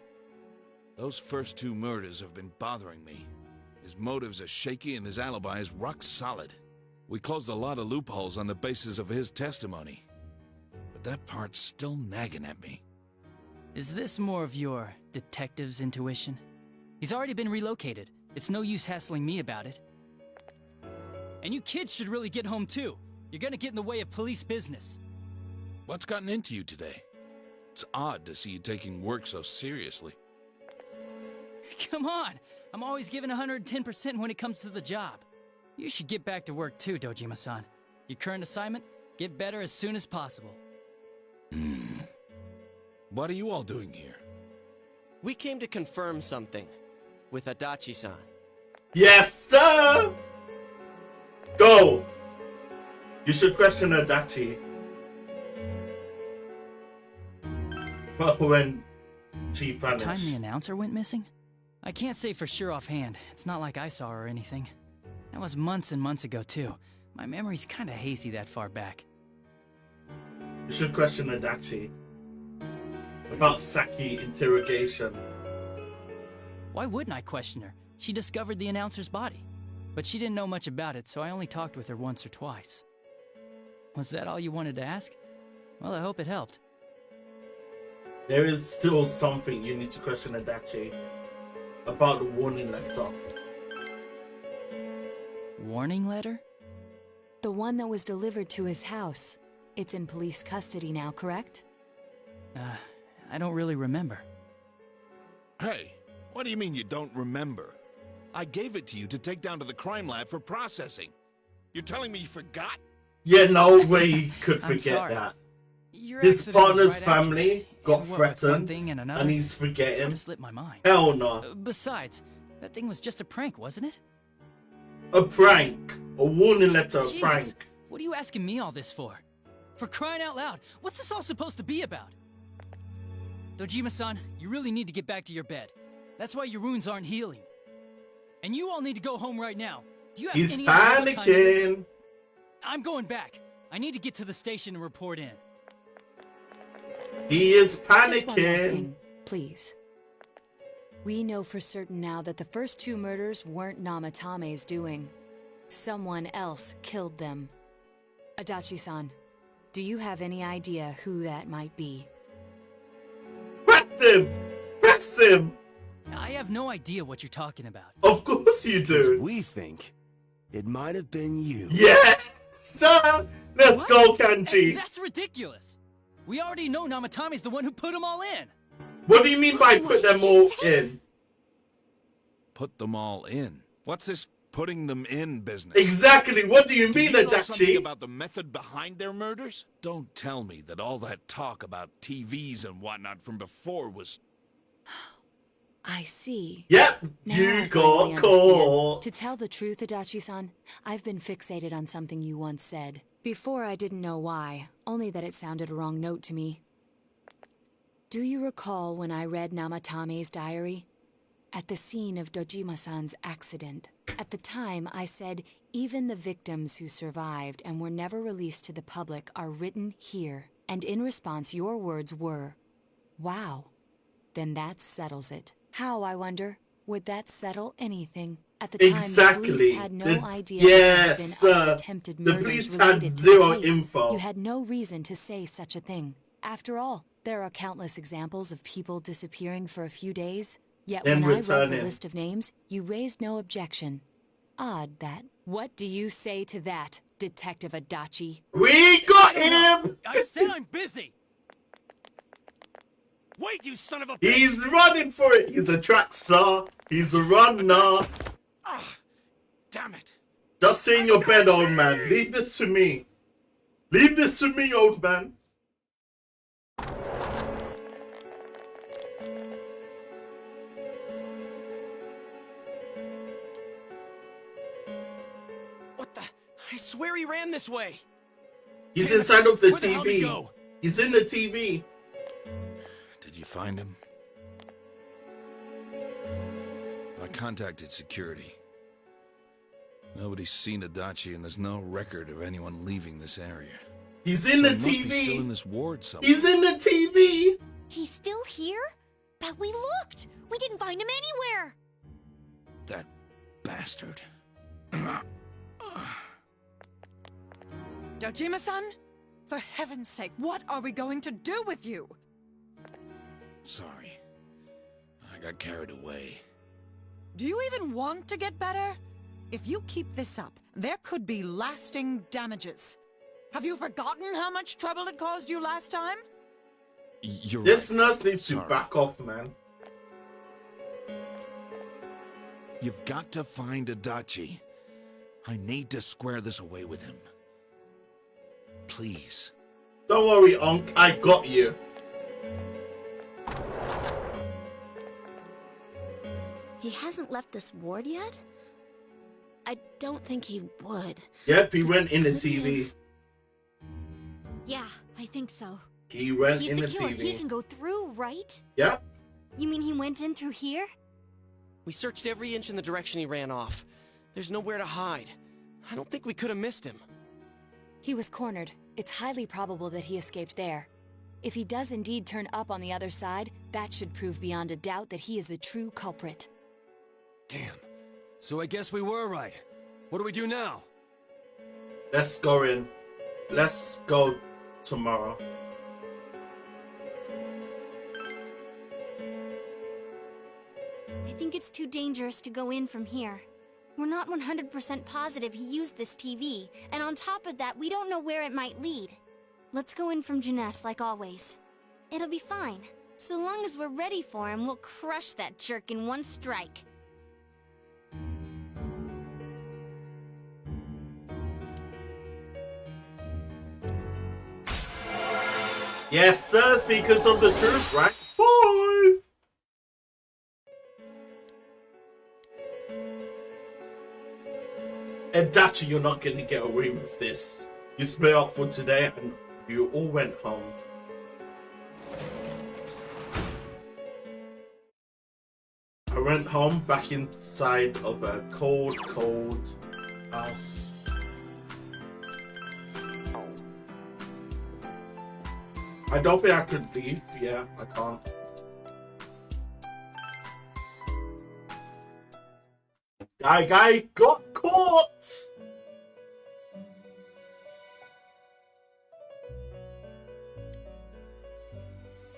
Speaker 11: Those first 2 murders have been bothering me. His motives are shaky and his alibi is rock solid. We closed a lot of loopholes on the basis of his testimony. But that part's still nagging at me.
Speaker 13: Is this more of your detective's intuition? He's already been relocated. It's no use hassling me about it. And you kids should really get home too. You're gonna get in the way of police business.
Speaker 11: What's gotten into you today? It's odd to see you taking work so seriously.
Speaker 13: Come on! I'm always giving 110% when it comes to the job. You should get back to work too, Dojima-san. Your current assignment? Get better as soon as possible.
Speaker 11: What are you all doing here?
Speaker 5: We came to confirm something with Adachi-san.
Speaker 1: Yes, sir! Go! You should question Adachi. But when she vanished.
Speaker 13: The time the announcer went missing? I can't say for sure offhand. It's not like I saw her or anything. That was months and months ago, too. My memory's kinda hazy that far back.
Speaker 1: You should question Adachi about Saki interrogation.
Speaker 13: Why wouldn't I question her? She discovered the announcer's body. But she didn't know much about it, so I only talked with her once or twice. Was that all you wanted to ask? Well, I hope it helped.
Speaker 1: There is still something you need to question Adachi about the warning letter.
Speaker 7: Warning letter? The one that was delivered to his house. It's in police custody now, correct?
Speaker 13: I don't really remember.
Speaker 11: Hey, what do you mean you don't remember? I gave it to you to take down to the crime lab for processing. You're telling me you forgot?
Speaker 1: Yeah, no way he could
Speaker 13: I'm
Speaker 1: forget
Speaker 13: sorry.
Speaker 1: that.
Speaker 13: Your
Speaker 1: His
Speaker 13: accident was
Speaker 1: partner's
Speaker 13: right after
Speaker 1: family
Speaker 13: that,
Speaker 1: got
Speaker 13: and what with one
Speaker 1: threatened,
Speaker 13: thing and another,
Speaker 1: and he's
Speaker 13: it
Speaker 1: forgetting.
Speaker 13: sorta slipped my mind.
Speaker 1: Hell no.
Speaker 13: Besides, that thing was just a prank, wasn't it?
Speaker 1: A prank. A warning letter, a
Speaker 13: Jeez,
Speaker 1: prank.
Speaker 13: What are you asking me all this for? For crying out loud, what's this all supposed to be about? Dojima-san, you really need to get back to your bed. That's why your wounds aren't healing. And you all need to go home right now. Do you have
Speaker 1: He's
Speaker 13: any idea what time it is?
Speaker 1: panicking.
Speaker 13: I'm going back. I need to get to the station and report in.
Speaker 1: He is
Speaker 7: Just one more
Speaker 1: panicking.
Speaker 7: thing, please. We know for certain now that the first 2 murders weren't Namatame's doing. Someone else killed them. Adachi-san, do you have any idea who that might be?
Speaker 1: Press him! Press him!
Speaker 13: I have no idea what you're talking about.
Speaker 1: Of course you do.
Speaker 6: We think it might have been you.
Speaker 1: Yes, sir! Let's go, Kanji.
Speaker 13: That's ridiculous. We already know Namatame's the one who put them all in.
Speaker 1: What do you mean by put them all in?
Speaker 11: Put them all in? What's this putting them in business?
Speaker 1: Exactly. What do you mean,
Speaker 11: Do you know something
Speaker 1: Adachi?
Speaker 11: about the method behind their murders? Don't tell me that all that talk about TVs and whatnot from before was...
Speaker 7: I see.
Speaker 1: Yep,
Speaker 7: Now
Speaker 1: you
Speaker 7: I
Speaker 1: got
Speaker 7: finally understand.
Speaker 1: caught.
Speaker 7: To tell the truth, Adachi-san, I've been fixated on something you once said. Before I didn't know why, only that it sounded a wrong note to me. Do you recall when I read Namatame's diary? At the scene of Dojima-san's accident. At the time, I said, even the victims who survived and were never released to the public are written here. And in response, your words were, wow. Then that settles it. How, I wonder? Would that settle anything? At the time, the
Speaker 1: Exactly.
Speaker 7: police had no
Speaker 1: The-
Speaker 7: idea
Speaker 1: yes,
Speaker 7: there had been attempted
Speaker 1: the
Speaker 7: murders
Speaker 1: police had
Speaker 7: related to
Speaker 1: zero
Speaker 7: the case.
Speaker 1: info.
Speaker 7: You had no reason to say such a thing. After all, there are countless examples of people disappearing for a few days. Yet
Speaker 1: Then
Speaker 7: when I read the
Speaker 1: returning.
Speaker 7: list of names, you raised no objection. Odd that. What do you say to that, Detective Adachi?
Speaker 1: We got him!
Speaker 13: I said I'm busy!
Speaker 6: Wait, you son of a
Speaker 1: He's running for it. He's a track star. He's a runner.
Speaker 11: Damn it.
Speaker 1: Just sit in your bed, old man. Leave this to me. Leave this to me, old man.
Speaker 5: What the? I swear he ran this way.
Speaker 1: He's
Speaker 5: Damn it.
Speaker 1: inside of the
Speaker 5: Where the hell did he
Speaker 1: TV.
Speaker 5: go?
Speaker 1: He's in the TV.
Speaker 11: Did you find him? I contacted security. Nobody's seen Adachi, and there's no record of anyone leaving this area.
Speaker 1: He's in
Speaker 11: So
Speaker 1: the
Speaker 11: he must be
Speaker 1: TV.
Speaker 11: still in this ward somewhere.
Speaker 1: He's in the TV.
Speaker 3: He's still here? But we looked! We didn't find him anywhere!
Speaker 11: That bastard.
Speaker 14: Dojima-san? For heaven's sake, what are we going to do with you?
Speaker 11: Sorry. I got carried away.
Speaker 14: Do you even want to get better? If you keep this up, there could be lasting damages. Have you forgotten how much trouble it caused you last time?
Speaker 11: You're
Speaker 1: This
Speaker 11: right.
Speaker 1: nurse needs to
Speaker 11: Sorry.
Speaker 1: back off, man.
Speaker 11: You've got to find Adachi. I need to square this away with him. Please.
Speaker 1: Don't worry, Unc. I got you.
Speaker 12: He hasn't left this ward yet? I don't think he would.
Speaker 1: Yep, he went in the
Speaker 12: Could he
Speaker 1: TV.
Speaker 12: have-
Speaker 3: Yeah, I think so.
Speaker 1: He went
Speaker 3: He's
Speaker 1: in
Speaker 3: the
Speaker 1: the
Speaker 3: killer. He
Speaker 1: TV.
Speaker 3: can go through, right?
Speaker 1: Yep.
Speaker 4: You mean he went in through here?
Speaker 5: We searched every inch in the direction he ran off. There's nowhere to hide. I don't think we could have missed him.
Speaker 7: He was cornered. It's highly probable that he escaped there. If he does indeed turn up on the other side, that should prove beyond a doubt that he is the true culprit.
Speaker 6: Damn. So I guess we were right. What do we do now?
Speaker 1: Let's go in. Let's go tomorrow.
Speaker 4: I think it's too dangerous to go in from here. We're not 100% positive he used this TV, and on top of that, we don't know where it might lead. Let's go in from Jeunesse like always. It'll be fine. So long as we're ready for him, we'll crush that jerk in one strike.
Speaker 1: Yes, sir. Secrets of the Truth, right? 5. Adachi, you're not gonna get away with this. You split up for today and you all went home. I went home back inside of a cold, cold house. I don't think I could leave. Yeah, I can't. Guy got caught!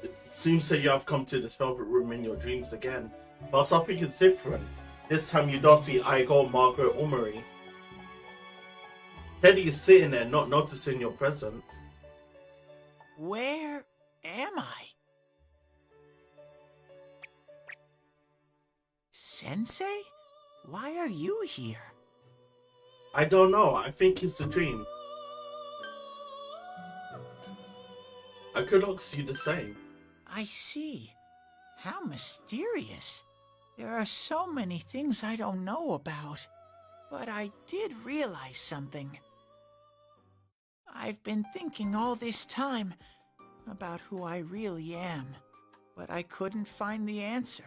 Speaker 1: It seems that you have come to this velvet room in your dreams again. But something is different. This time you don't see Igo, Margaret, or Marie. Teddy is sitting there not noticing your presence.
Speaker 8: Where am I? Sensei? Why are you here?
Speaker 1: I don't know. I think it's a dream. I could ask you the same.
Speaker 8: I see. How mysterious. There are so many things I don't know about. But I did realize something. I've been thinking all this time about who I really am. But I couldn't find the answer.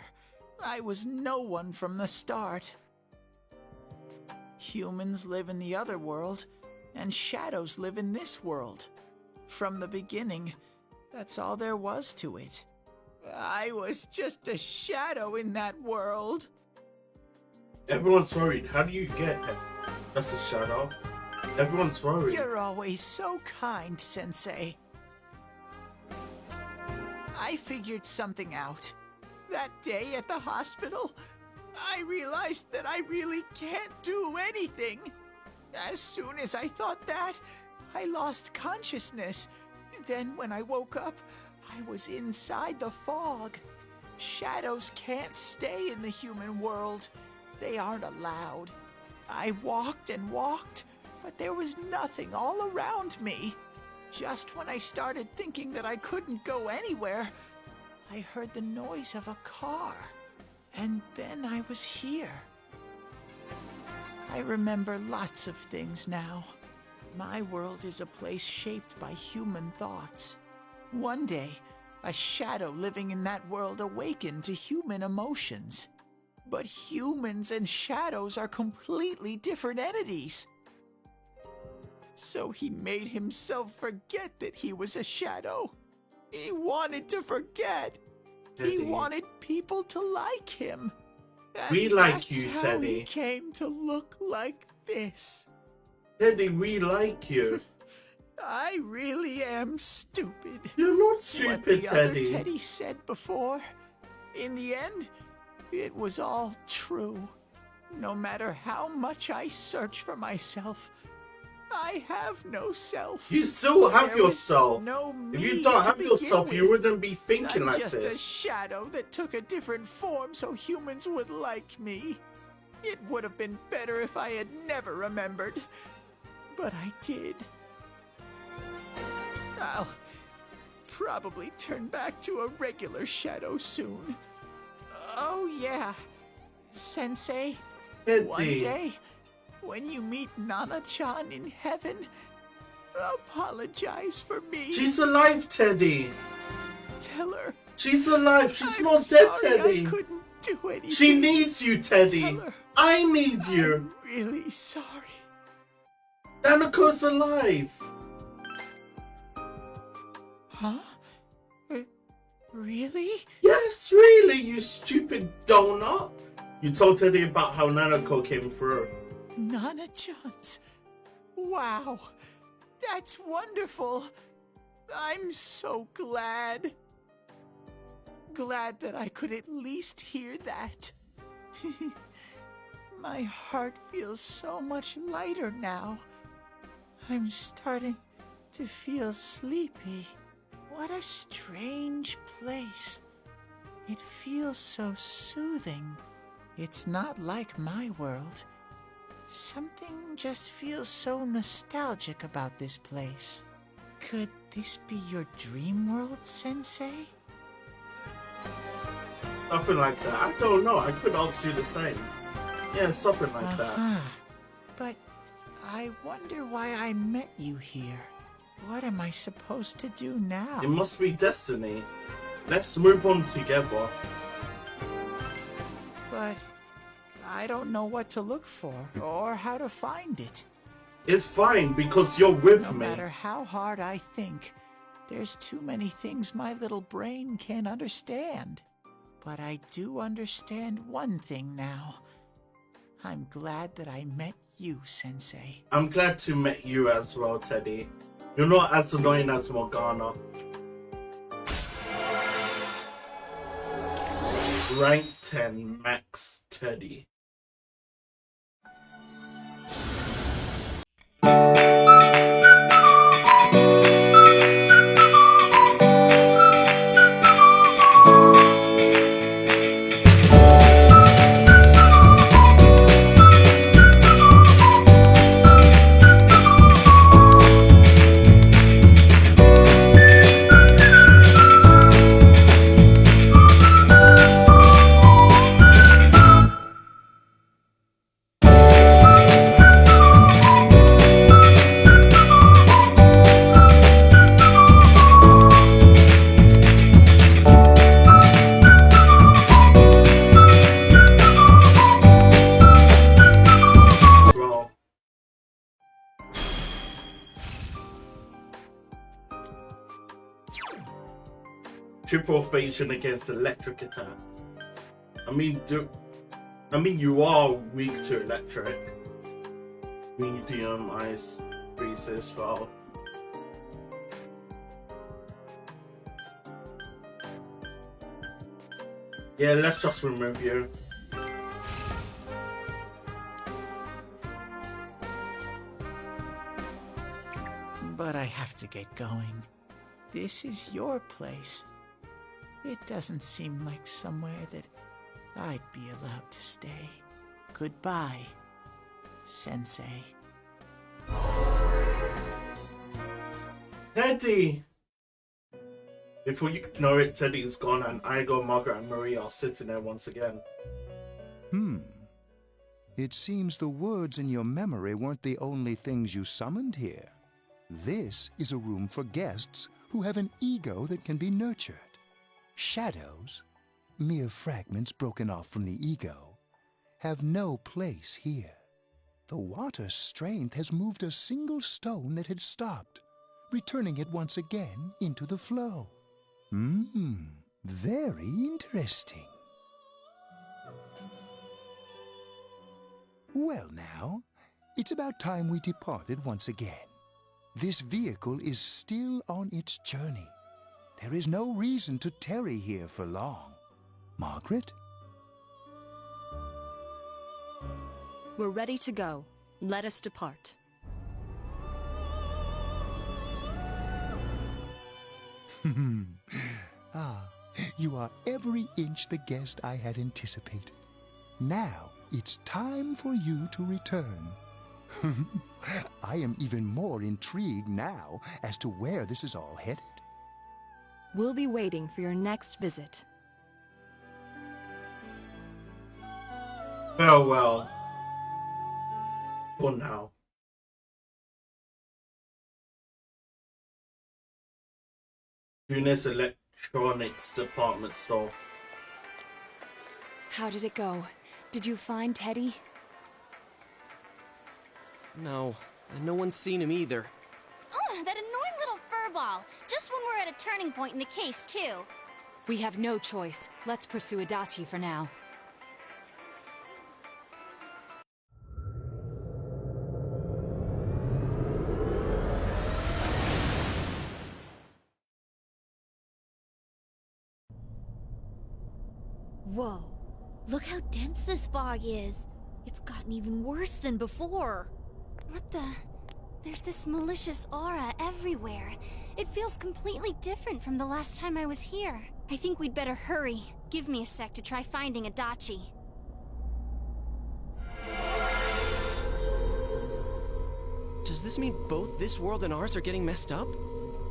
Speaker 8: I was no one from the start. Humans live in the other world, and shadows live in this world. From the beginning, that's all there was to it. I was just a shadow in that world.
Speaker 1: Everyone's worried. How do you get just a shadow? Everyone's worried.
Speaker 8: You're always so kind, Sensei. I figured something out. That day at the hospital, I realized that I really can't do anything. As soon as I thought that, I lost consciousness. Then when I woke up,
Speaker 15: I was inside the fog. Shadows can't stay in the human world. They aren't allowed. I walked and walked, but there was nothing all around me. Just when I started thinking that I couldn't go anywhere, I heard the noise of a car. And then I was here. I remember lots of things now. My world is a place shaped by human thoughts. One day, a shadow living in that world awakened to human emotions. But humans and shadows are completely different entities. So he made himself forget that he was a shadow. He wanted to forget. He wanted people to like him. And
Speaker 1: We like you,
Speaker 15: that's how
Speaker 1: Teddy.
Speaker 15: he came to look like this.
Speaker 1: Teddy, we like you.
Speaker 15: I really am stupid.
Speaker 1: You're not
Speaker 15: What
Speaker 1: stupid,
Speaker 15: the other
Speaker 1: Teddy.
Speaker 15: Teddy said before, in the end, it was all true. No matter how much I search for myself, I have no self.
Speaker 1: You still have
Speaker 15: There is
Speaker 1: yourself.
Speaker 15: no
Speaker 1: If
Speaker 15: me
Speaker 1: you don't
Speaker 15: to
Speaker 1: have
Speaker 15: begin
Speaker 1: yourself, you
Speaker 15: with.
Speaker 1: wouldn't be thinking
Speaker 15: I'm
Speaker 1: like
Speaker 15: just a
Speaker 1: this.
Speaker 15: shadow that took a different form so humans would like me. It would have been better if I had never remembered, but I did. I'll probably turn back to a regular shadow soon. Oh yeah, Sensei, one
Speaker 1: Teddy.
Speaker 15: day, when you meet Nana-chan in heaven, apologize for me.
Speaker 1: She's alive, Teddy.
Speaker 15: Tell her.
Speaker 1: She's alive. She's
Speaker 15: I'm
Speaker 1: not dead,
Speaker 15: sorry
Speaker 1: Teddy.
Speaker 15: I couldn't do anything.
Speaker 1: She needs you, Teddy.
Speaker 15: Tell her.
Speaker 1: I need you.
Speaker 15: I'm really sorry.
Speaker 1: Nanako's alive.
Speaker 15: Huh? Really?
Speaker 1: Yes, really, you stupid donut. You told Teddy about how Nanako came through.
Speaker 15: Nana-chan's. Wow. That's wonderful. I'm so glad. Glad that I could at least hear that. My heart feels so much lighter now. I'm starting to feel sleepy. What a strange place. It feels so soothing. It's not like my world. Something just feels so nostalgic about this place. Could this be your dream world, Sensei?
Speaker 1: Something like that. I don't know. I could ask you the same. Yeah, something like that.
Speaker 15: But I wonder why I met you here. What am I supposed to do now?
Speaker 1: It must be destiny. Let's move on together.
Speaker 15: But I don't know what to look for or how to find it.
Speaker 1: It's fine because you're with
Speaker 15: No
Speaker 1: me.
Speaker 15: matter how hard I think, there's too many things my little brain can't understand. But I do understand one thing now. I'm glad that I met you, Sensei.
Speaker 1: I'm glad to meet you as well, Teddy. You're not as annoying as Morgana. Rank 10 Max Teddy. Well, triple evasion against electric attacks. I mean, you are weak to electric. Medium ice freezes, well. Yeah, let's just remove you.
Speaker 15: But I have to get going. this is your place. It doesn't seem like somewhere that I'd be allowed to stay. Goodbye, Sensei.
Speaker 1: Teddy! Before you know it, Teddy's gone, and Igo, Margaret, and Marie are sitting there once again.
Speaker 16: It seems the words in your memory weren't the only things you summoned here. This is a room for guests who have an ego that can be nurtured. Shadows, mere fragments broken off from the ego, have no place here. The water's strength has moved a single stone that had stopped, returning it once again into the flow. Very interesting. Well now, it's about time we departed once again. This vehicle is still on its journey. There is no reason to tarry here for long. Margaret?
Speaker 17: We're ready to go. Let us depart.
Speaker 16: You are every inch the guest I had anticipated. Now, it's time for you to return. I am even more intrigued now as to where this is all headed.
Speaker 17: We'll be waiting for your next visit.
Speaker 1: Farewell. For now. Junis Electronics Department Store.
Speaker 7: How did it go? Did you find Teddy?
Speaker 5: No, and no one's seen him either.
Speaker 4: Oh, that annoying little furball. Just when we're at a turning point in the case, too.
Speaker 7: We have no choice. Let's pursue Adachi for now.
Speaker 3: Whoa. Look how dense this fog is. It's gotten even worse than before.
Speaker 4: What the? There's this malicious aura everywhere. It feels completely different from the last time I was here. I think we'd better hurry. Give me a sec to try finding Adachi.
Speaker 5: Does this mean both this world and ours are getting messed up?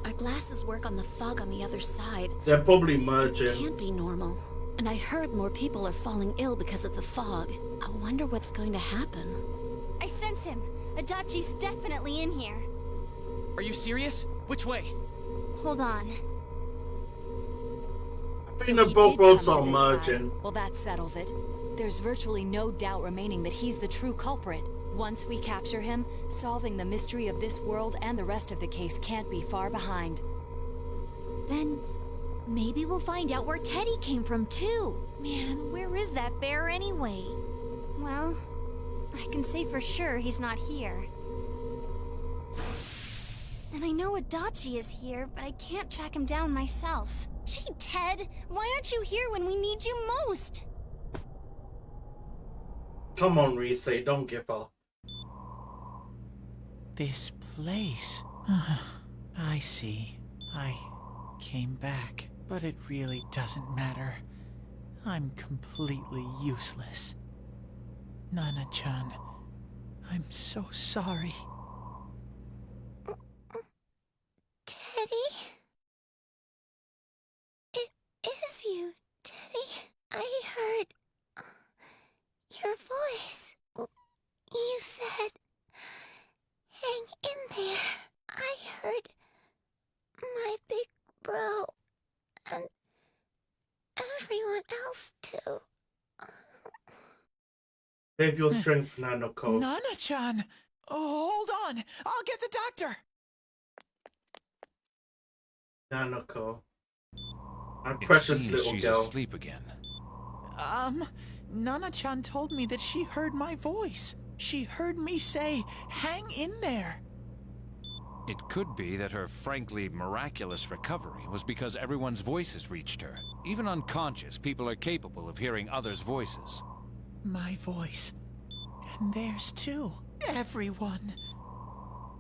Speaker 12: Our glasses work on the fog on the other side.
Speaker 1: They're probably merging.
Speaker 12: It can't be normal. And I heard more people are falling ill because of the fog. I wonder what's going to happen.
Speaker 4: I sense him. Adachi's definitely in here.
Speaker 5: Are you serious? Which way?
Speaker 4: Hold on.
Speaker 1: You know, both worlds are merging.
Speaker 7: Well, that settles it. There's virtually no doubt remaining that he's the true culprit. Once we capture him, solving the mystery of this world and the rest of the case can't be far behind.
Speaker 3: Then maybe we'll find out where Teddy came from, too. Man, where is that bear anyway?
Speaker 4: Well, I can say for sure he's not here. And I know Adachi is here, but I can't track him down myself. Gee, Ted, why aren't you here when we need you most?
Speaker 1: Come on, Rise, don't give up.
Speaker 15: This place. I see. I came back, but it really doesn't matter. I'm completely useless. Nana-chan, I'm so sorry.
Speaker 4: Teddy? It is you, Teddy. I heard your voice. You said, hang in there. I heard my big bro and everyone else too.
Speaker 1: Save your strength, Nanako.
Speaker 15: Nana-chan! Oh, hold on! I'll get the doctor!
Speaker 1: Nanako. My
Speaker 18: It
Speaker 1: precious
Speaker 18: seems
Speaker 1: little
Speaker 18: she's
Speaker 1: girl.
Speaker 18: asleep again.
Speaker 15: Nana-chan told me that she heard my voice. She heard me say, hang in there.
Speaker 18: It could be that her frankly miraculous recovery was because everyone's voices reached her. Even unconscious, people are capable of hearing others' voices.
Speaker 15: My voice. And theirs too. Everyone.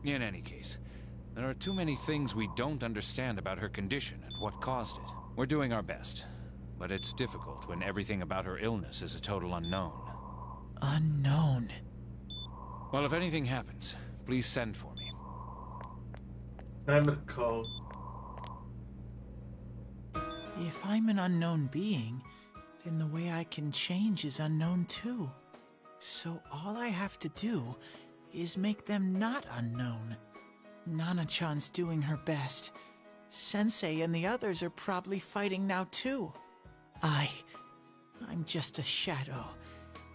Speaker 18: In any case, There are too many things we don't understand about her condition and what caused it. We're doing our best, but it's difficult when everything about her illness is a total unknown.
Speaker 15: Unknown.
Speaker 18: Well, if anything happens, please send for me.
Speaker 1: Nanako.
Speaker 15: If I'm an unknown being, then the way I can change is unknown too. So all I have to do is make them not unknown. Nana-chan's doing her best. Sensei and the others are probably fighting now too. I'm just a shadow.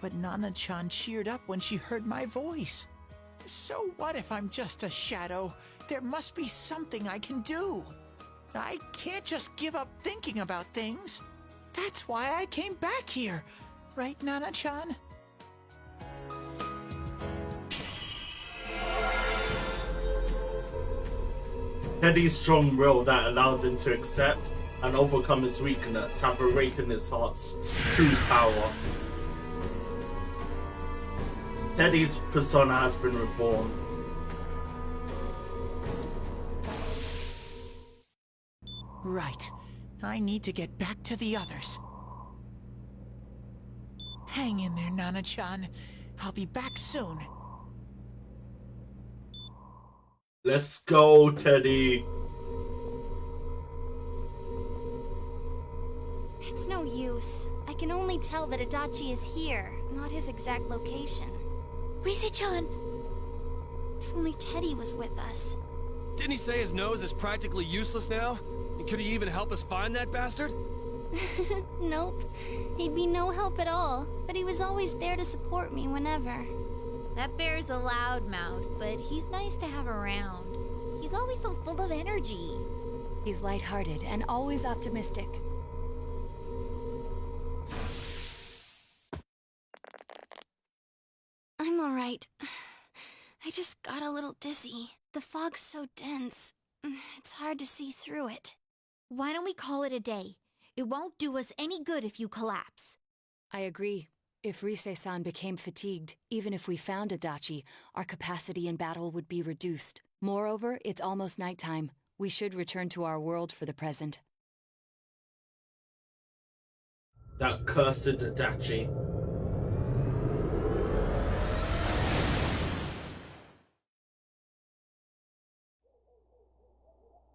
Speaker 15: But Nana-chan cheered up when she heard my voice. So what if I'm just a shadow? There must be something I can do. I can't just give up thinking about things. That's why I came back here. Right, Nana-chan?
Speaker 1: Teddy's strong will that allowed him to accept and overcome his weakness have awakened his heart's true power. Teddy's persona has been reborn.
Speaker 15: Right. I need to get back to the others. Hang in there, Nana-chan. I'll be back soon.
Speaker 1: Let's go, Teddy.
Speaker 4: It's no use. I can only tell that Adachi is here, not his exact location.
Speaker 3: Rise-chan!
Speaker 4: If only Teddy was with us.
Speaker 6: Didn't he say his nose is practically useless now? And could he even help us find that bastard?
Speaker 4: Nope. He'd be no help at all, but he was always there to support me whenever.
Speaker 3: That bear's a loudmouth, but he's nice to have around. He's always so full of energy.
Speaker 7: He's lighthearted and always optimistic.
Speaker 4: I'm alright. I just got a little dizzy. The fog's so dense. It's hard to see through it.
Speaker 3: Why don't we call it a day? It won't do us any good if you collapse.
Speaker 7: I agree. If Rise-san became fatigued, even if we found Adachi, our capacity in battle would be reduced. Moreover, it's almost nighttime. We should return to our world for the present.
Speaker 1: That cursed Adachi.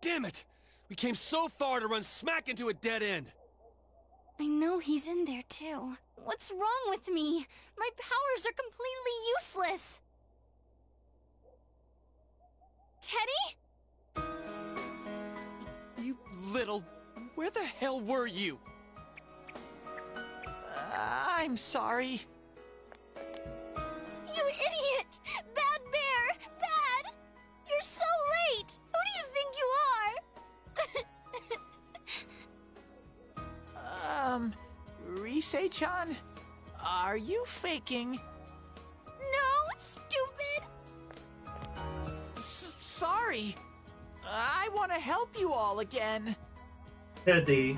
Speaker 6: Damn it! We came so far to run smack into a dead end!
Speaker 4: I know he's in there too. What's wrong with me? My powers are completely useless. Teddy?
Speaker 5: You little... Where the hell were you?
Speaker 15: I'm sorry.
Speaker 4: You idiot! Bad bear! Bad! You're so late! Who do you think you are?
Speaker 15: Rise-chan? Are you faking?
Speaker 4: No, stupid!
Speaker 15: Sorry. I want to help you all again.
Speaker 1: Teddy.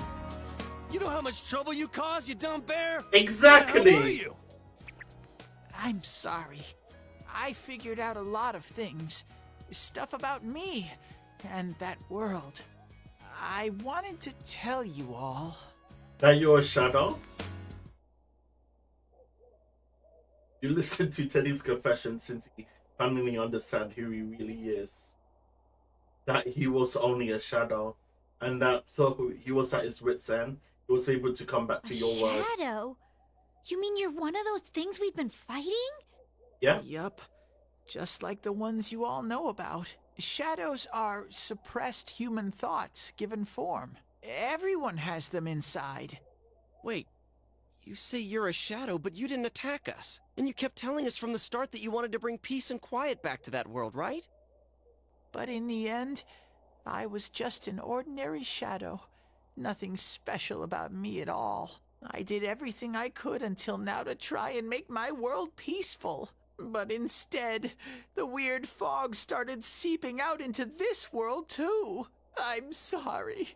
Speaker 6: You know how much trouble you caused, you dumb bear?
Speaker 1: Exactly.
Speaker 6: Where were you?
Speaker 15: I'm sorry. I figured out a lot of things. Stuff about me and that world. I wanted to tell you all.
Speaker 1: That you're a shadow? You listen to Teddy's confession since he finally understand who he really is. That he was only a shadow. And that though he was at his wit's end, he was able to come back to your world.
Speaker 3: Shadow? You mean you're one of those things we've been fighting?
Speaker 1: Yeah.
Speaker 15: Yup. Just like the ones you all know about. Shadows are suppressed human thoughts given form. Everyone has them inside.
Speaker 5: Wait, you say you're a shadow, but you didn't attack us. And you kept telling us from the start that you wanted to bring peace and quiet back to that world, right?
Speaker 15: But in the end, I was just an ordinary shadow. Nothing special about me at all. I did everything I could until now to try and make my world peaceful. But instead, the weird fog started seeping out into this world too. I'm sorry.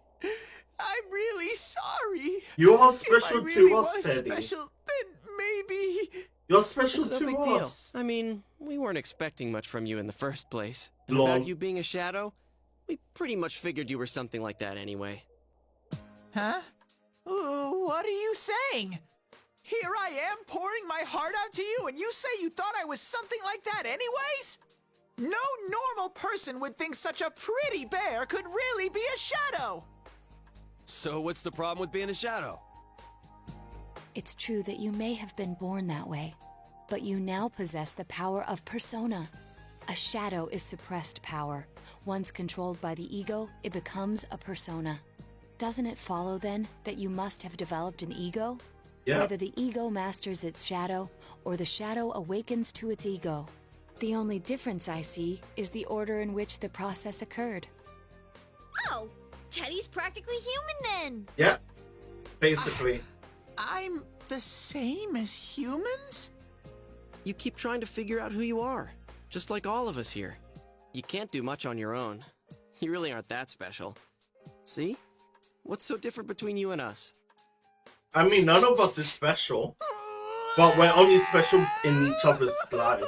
Speaker 15: I'm really sorry.
Speaker 1: You are special
Speaker 15: if I
Speaker 1: to
Speaker 15: really
Speaker 1: us,
Speaker 15: was
Speaker 1: Teddy.
Speaker 15: special, then maybe
Speaker 1: You're special
Speaker 5: It's no
Speaker 1: to
Speaker 5: big
Speaker 1: us.
Speaker 5: deal. I mean, we weren't expecting much from you in the first place. And
Speaker 1: Lol.
Speaker 5: about you being a shadow, we pretty much figured you were something like that anyway.
Speaker 15: Huh? What are you saying? Here I am pouring my heart out to you, and you say you thought I was something like that anyways? No normal person would think such a pretty bear could really be a shadow.
Speaker 6: So what's the problem with being a shadow?
Speaker 7: It's true that you may have been born that way, but you now possess the power of persona. A shadow is suppressed power. Once controlled by the ego, it becomes a persona. Doesn't it follow then that you must have developed an ego?
Speaker 1: Yeah.
Speaker 7: Whether the ego masters its shadow or the shadow awakens to its ego. The only difference I see is the order in which the process occurred.
Speaker 3: Oh, Teddy's practically human then.
Speaker 1: Yeah, basically.
Speaker 15: I'm the same as humans?
Speaker 5: You keep trying to figure out who you are, just like all of us here. You can't do much on your own. You really aren't that special. See? What's so different between you and us?
Speaker 1: I mean, none of us is special, but we're only special in each other's lives.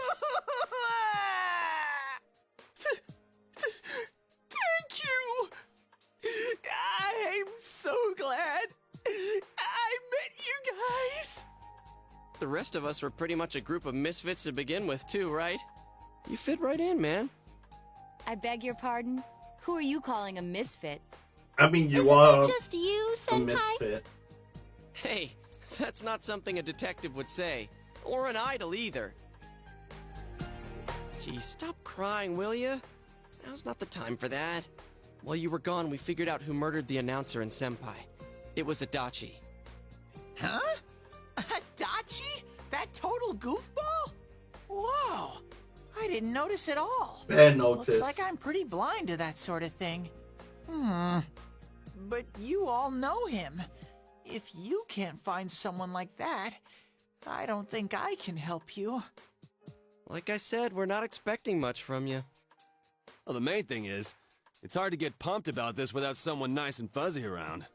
Speaker 15: Thank you! I'm so glad I met you guys!
Speaker 5: The rest of us were pretty much a group of misfits to begin with, too, right? You fit right in, man.
Speaker 7: I beg your pardon? Who are you calling a misfit?
Speaker 1: I mean, you
Speaker 4: Isn't
Speaker 1: are
Speaker 4: it just you,
Speaker 1: a
Speaker 4: Senpai?
Speaker 1: misfit.
Speaker 5: Hey, that's not something a detective would say. Or an idol, either. Gee, stop crying, will ya? Now's not the time for that. While you were gone, we figured out who murdered the announcer and Senpai. It was Adachi.
Speaker 15: Huh? Adachi? That total goofball? Whoa! I didn't notice at all.
Speaker 1: Bear noticed.
Speaker 15: Looks like I'm pretty blind to that sort of thing. But you all know him. If you can't find someone like that, I don't think I can help you.
Speaker 5: Like I said, we're not expecting much from you.
Speaker 6: Well, the main thing is, it's hard to get pumped about this without someone nice and fuzzy around.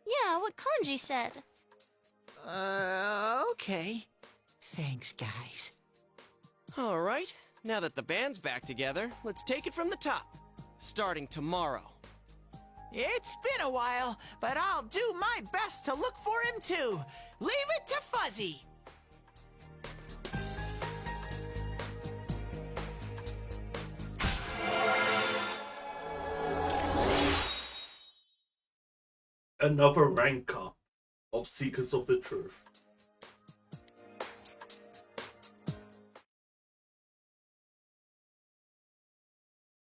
Speaker 4: Yeah, what Kanji said.
Speaker 15: Okay. Thanks, guys.
Speaker 5: All right, now that the band's back together, let's take it from the top. Starting tomorrow.
Speaker 15: It's been a while, but I'll do my best to look for him too. Leave it to Fuzzy.
Speaker 1: Another rank up of Seekers of the Truth.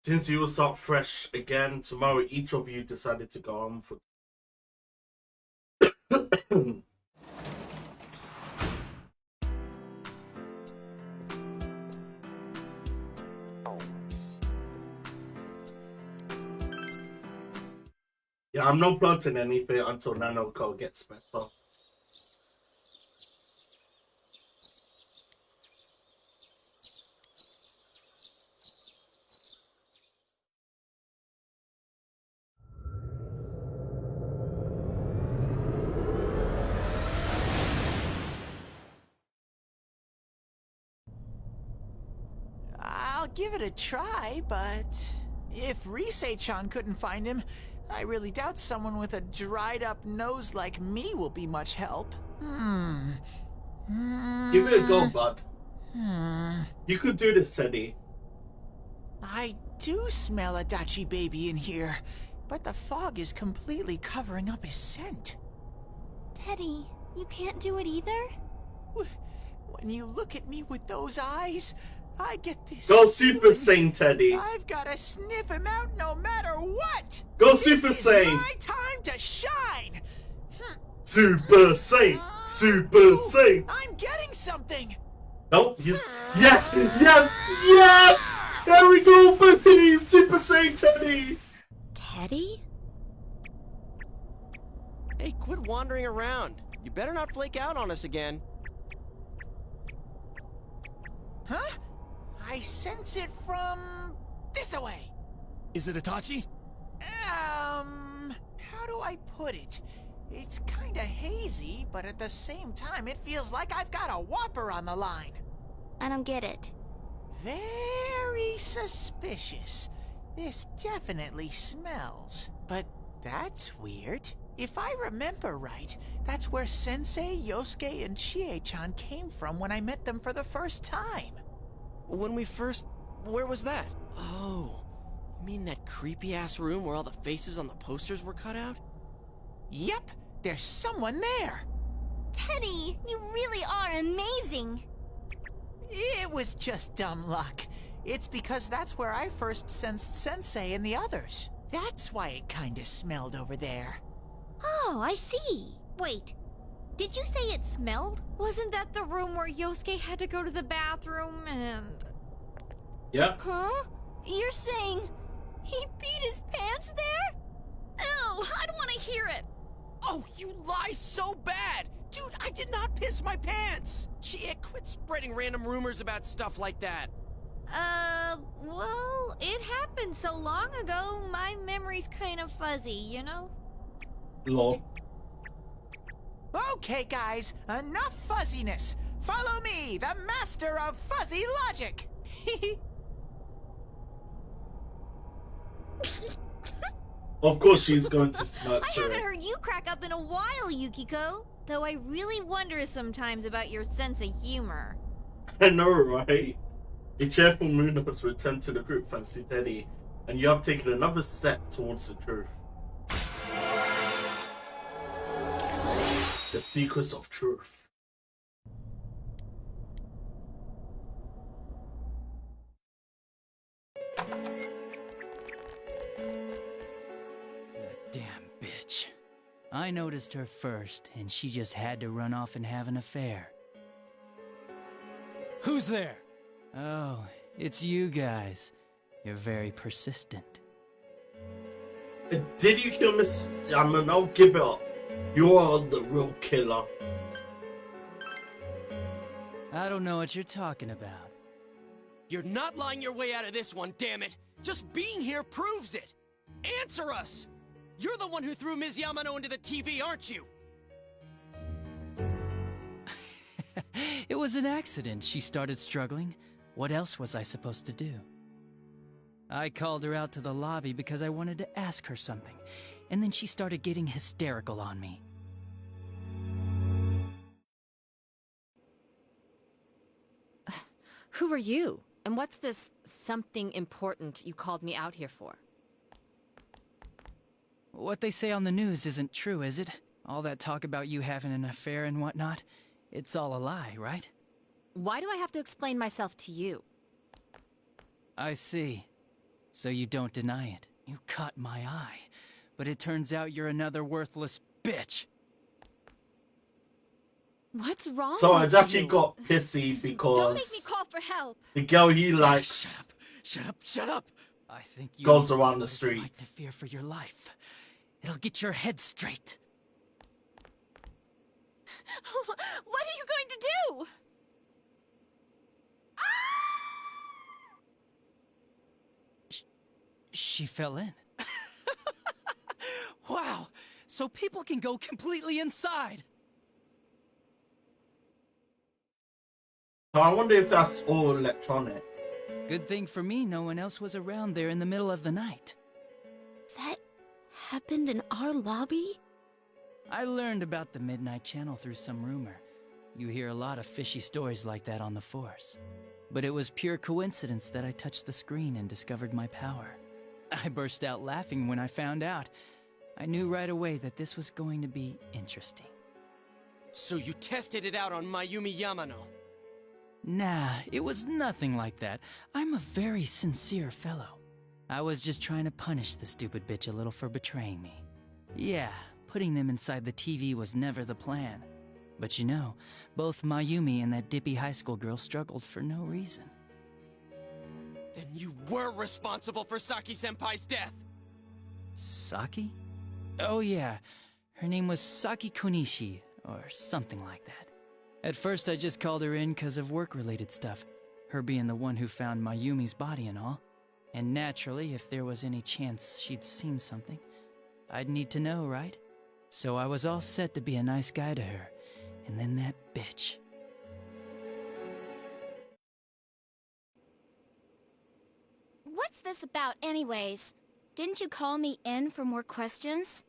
Speaker 1: Since you will start fresh again tomorrow, each of you decided to go on for. Yeah, I'm not planting anything until Nanoko gets better.
Speaker 15: I'll give it a try, but if Risei-chan couldn't find him, I really doubt someone with a dried-up nose like me will be much help.
Speaker 1: Give it a go, bud. You could do this, Teddy.
Speaker 15: I do smell a Adachi baby in here, but the fog is completely covering up his scent.
Speaker 4: Teddy, you can't do it either?
Speaker 15: When you look at me with those eyes, I get this.
Speaker 1: Go Super Saiyan, Teddy.
Speaker 15: I've gotta sniff him out no matter what.
Speaker 1: Go
Speaker 15: This
Speaker 1: Super
Speaker 15: is
Speaker 1: Saiyan.
Speaker 15: my time to shine.
Speaker 1: Super Saiyan. Super Saiyan.
Speaker 15: I'm getting something.
Speaker 1: Nope. Yes. Yes. Yes. Yes. There we go, baby. Super Saiyan, Teddy.
Speaker 12: Teddy?
Speaker 5: Hey, quit wandering around. You better not flake out on us again.
Speaker 15: Huh? I sense it from this away.
Speaker 6: Is it Itachi?
Speaker 15: How do I put it? It's kinda hazy, but at the same time, it feels like I've got a whopper on the line.
Speaker 4: I don't get it.
Speaker 15: Very suspicious. This definitely smells. But that's weird. If I remember right, that's where Sensei, Yosuke, and Chie-chan came from when I met them for the first time.
Speaker 5: When we first... where was that? Oh, you mean that creepy-ass room where all the faces on the posters were cut out?
Speaker 15: Yep, there's someone there.
Speaker 4: Teddy, you really are amazing.
Speaker 15: It was just dumb luck. It's because that's where I first sensed Sensei and the others. That's why it kinda smelled over there.
Speaker 3: Oh, I see. Wait, did you say it smelled? Wasn't that the room where Yosuke had to go to the bathroom and...
Speaker 1: Yep.
Speaker 4: Huh? You're saying he peed his pants there?
Speaker 3: Ew, I don't want to hear it.
Speaker 5: Oh, you lie so bad! Dude, I did not piss my pants! Chie, quit spreading random rumors about stuff like that.
Speaker 3: Well, it happened so long ago, my memory's kind of fuzzy, you know?
Speaker 1: Lol.
Speaker 15: Okay, guys, enough fuzziness. Follow me, the master of fuzzy logic.
Speaker 1: Of course she's going to smirk
Speaker 3: I
Speaker 1: through
Speaker 3: haven't
Speaker 1: it.
Speaker 3: heard you crack up in a while, Yukiko. Though I really wonder sometimes about your sense of humor.
Speaker 1: I know, right? A cheerful moon has returned to the group thanks to Teddy, and you have taken another step towards the truth. The secrets of truth.
Speaker 13: That damn bitch. I noticed her first, and she just had to run off and have an affair. Who's there? Oh, it's you guys. You're very persistent.
Speaker 1: Did you kill Miss... I mean, I'll give it up. You are the real killer.
Speaker 13: I don't know what you're talking about.
Speaker 5: You're not lying your way out of this one, damn it! Just being here proves it! Answer us! You're the one who threw Ms. Yamano into the TV, aren't you?
Speaker 13: It was an accident. She started struggling. What else was I supposed to do? I called her out to the lobby because I wanted to ask her something, and then she started getting hysterical on me.
Speaker 19: Who are you? And what's this something important you called me out here for?
Speaker 13: What they say on the news isn't true, is it? All that talk about you having an affair and whatnot? It's all a lie, right?
Speaker 19: Why do I have to explain myself to you?
Speaker 13: I see. So you don't deny it. You caught my eye. But it turns out you're another worthless bitch.
Speaker 19: What's wrong
Speaker 1: So
Speaker 19: with
Speaker 1: I've actually
Speaker 19: you?
Speaker 1: got pissy because
Speaker 19: Don't make me call for help.
Speaker 1: the girl he likes
Speaker 13: Shut up! I think you
Speaker 1: goes
Speaker 13: need to
Speaker 1: around the
Speaker 13: see what it's like to
Speaker 1: streets.
Speaker 13: fear for your life. It'll get your head straight.
Speaker 19: What are you going to do?
Speaker 13: She fell in. Wow! So people can go completely inside!
Speaker 1: So I wonder if that's all electronic.
Speaker 13: Good thing for me, no one else was around there in the middle of the night.
Speaker 12: That happened in our lobby?
Speaker 13: I learned about the Midnight Channel through some rumor. You hear a lot of fishy stories like that on the Force. But it was pure coincidence that I touched the screen and discovered my power. I burst out laughing when I found out. I knew right away that this was going to be interesting.
Speaker 5: So you tested it out on Mayumi Yamano?
Speaker 13: Nah, it was nothing like that. I'm a very sincere fellow. I was just trying to punish the stupid bitch a little for betraying me. Yeah, putting them inside the TV was never the plan. But you know, both Mayumi and that dippy high school girl struggled for no reason.
Speaker 5: Then you were responsible for Saki-senpai's death!
Speaker 13: Saki? Oh yeah, her name was Saki Konishi, or something like that. At first I just called her in because of work-related stuff, her being the one who found Mayumi's body and all. And naturally, if there was any chance she'd seen something, I'd need to know, right? So I was all set to be a nice guy to her, and then that bitch.
Speaker 12: What's this about anyways? Didn't you call me in for more questions?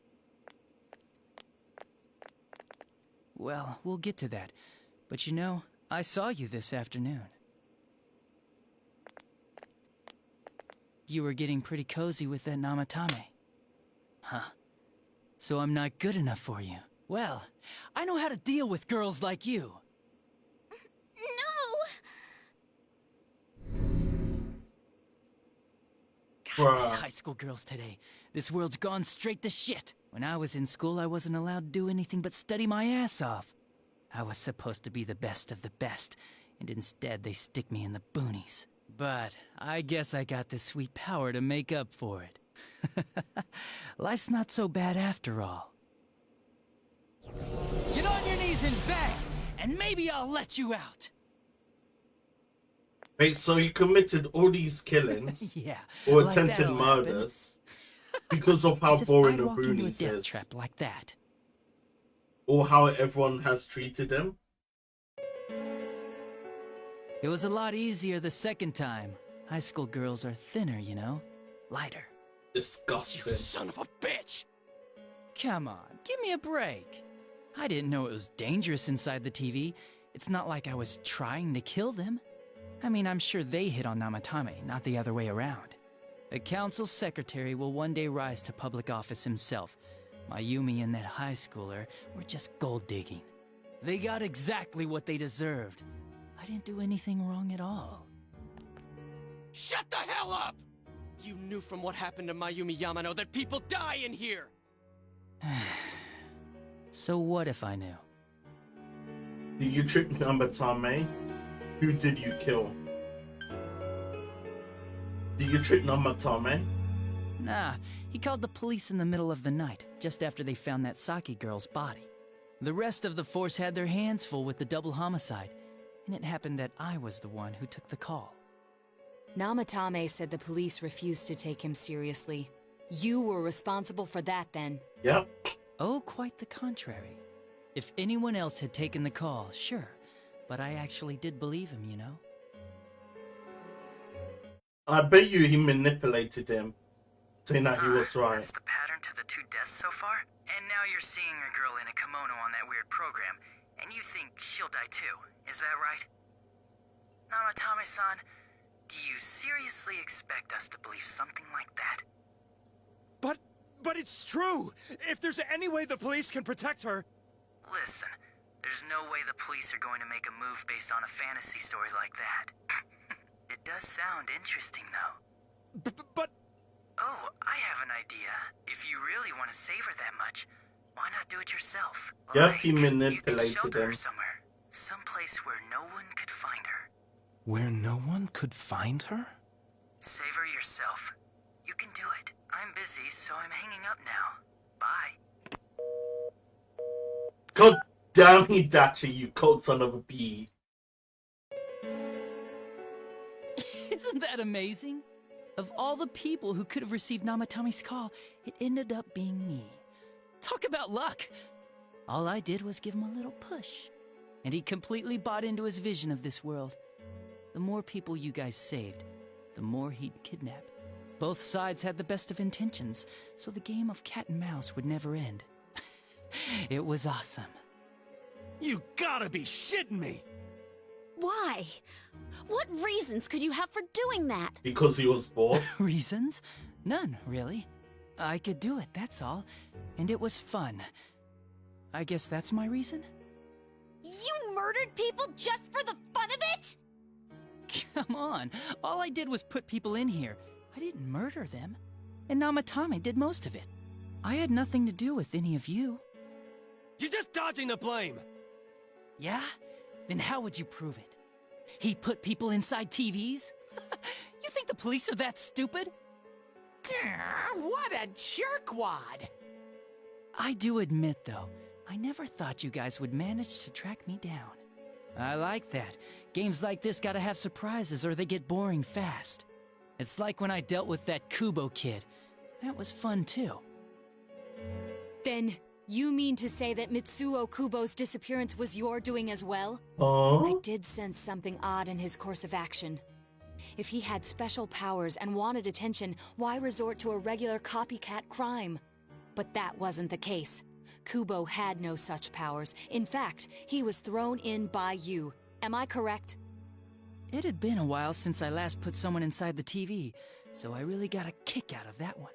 Speaker 13: Well, we'll get to that. But you know, I saw you this afternoon. You were getting pretty cozy with that Namatame. Huh. So I'm not good enough for you. Well, I know how to deal with girls like you. God, these high school girls today. This world's gone straight to shit. When I was in school, I wasn't allowed to do anything but study my ass off. I was supposed to be the best of the best, and instead they stick me in the boonies. But I guess I got the sweet power to make up for it. Life's not so bad after all. Get on your knees and beg, and maybe I'll let you out.
Speaker 1: Wait, so you committed all these killings
Speaker 13: Yeah,
Speaker 1: or
Speaker 13: like
Speaker 1: attempted
Speaker 13: that'll
Speaker 1: murders because of how
Speaker 13: As if
Speaker 1: boring
Speaker 13: I'd
Speaker 1: the
Speaker 13: walk into a
Speaker 1: Boonies
Speaker 13: death
Speaker 1: is,
Speaker 13: trap like that.
Speaker 1: or how everyone has treated them?
Speaker 13: It was a lot easier the second time. High school girls are thinner, you know? Lighter.
Speaker 1: Disgusting.
Speaker 13: You son of a bitch! Come on, give me a break. I didn't know it was dangerous inside the TV. It's not like I was trying to kill them. I mean, I'm sure they hit on Namatame, not the other way around. A council secretary will one day rise to public office himself. Mayumi and that high schooler were just gold digging. They got exactly what they deserved. I didn't do anything wrong at all.
Speaker 5: Shut the hell up! You knew from what happened to Mayumi Yamano that people die in here!
Speaker 13: So what if I knew?
Speaker 1: Did you trick Namatame? Who did you kill? Did you trick Namatame?
Speaker 13: Nah, he called the police in the middle of the night, just after they found that Saki girl's body. The rest of the force had their hands full with the double homicide, and it happened that I was the one who took the call.
Speaker 7: Namatame said the police refused to take him seriously. You were responsible for that then.
Speaker 1: Yep.
Speaker 13: Oh, quite the contrary. If anyone else had taken the call, sure. But I actually did believe him, you know?
Speaker 1: I bet you he manipulated him, saying that he was right.
Speaker 20: That's the pattern to the 2 deaths so far? And now you're seeing a girl in a kimono on that weird program, and you think she'll die too, is that right? Namatame-san, do you seriously expect us to believe something like that?
Speaker 21: But it's true! If there's any way the police can protect her...
Speaker 20: Listen, there's no way the police are going to make a move based on a fantasy story like that. It does sound interesting, though.
Speaker 21: But...
Speaker 20: Oh, I have an idea. If you really want to save her that much, why not do it yourself?
Speaker 1: Yep, he
Speaker 20: You could
Speaker 1: manipulated
Speaker 20: shelter her
Speaker 1: him.
Speaker 20: somewhere. Someplace where no one could find her.
Speaker 21: Where no one could find her?
Speaker 20: Save her yourself. You can do it. I'm busy, so I'm hanging up now. Bye.
Speaker 1: God damn Hidachi, you cold son of a bee.
Speaker 13: Isn't that amazing? Of all the people who could have received Namatame's call, it ended up being me. Talk about luck! All I did was give him a little push, and he completely bought into his vision of this world. The more people you guys saved, the more he'd kidnap. Both sides had the best of intentions, so the game of cat and mouse would never end. It was awesome.
Speaker 21: You gotta be shitting me!
Speaker 12: Why? What reasons could you have for doing that?
Speaker 1: Because he was bored.
Speaker 13: Reasons? None, really. I could do it, that's all. And it was fun. I guess that's my reason?
Speaker 12: You murdered people just for the fun of it?
Speaker 13: Come on, all I did was put people in here. I didn't murder them. And Namatame did most of it. I had nothing to do with any of you.
Speaker 5: You're just dodging the blame!
Speaker 13: Yeah? Then how would you prove it? He put people inside TVs? You think the police are that stupid?
Speaker 15: What a jerkwad!
Speaker 13: I do admit, though, I never thought you guys would manage to track me down. I like that. Games like this gotta have surprises or they get boring fast. It's like when I dealt with that Kubo kid. That was fun, too.
Speaker 7: Then You mean to say that Mitsuo Kubo's disappearance was your doing as well?
Speaker 1: Oh?
Speaker 7: I did sense something odd in his course of action. If he had special powers and wanted attention, why resort to a regular copycat crime? But that wasn't the case. Kubo had no such powers. In fact, he was thrown in by you. Am I correct?
Speaker 13: It had been a while since I last put someone inside the TV, so I really got a kick out of that one.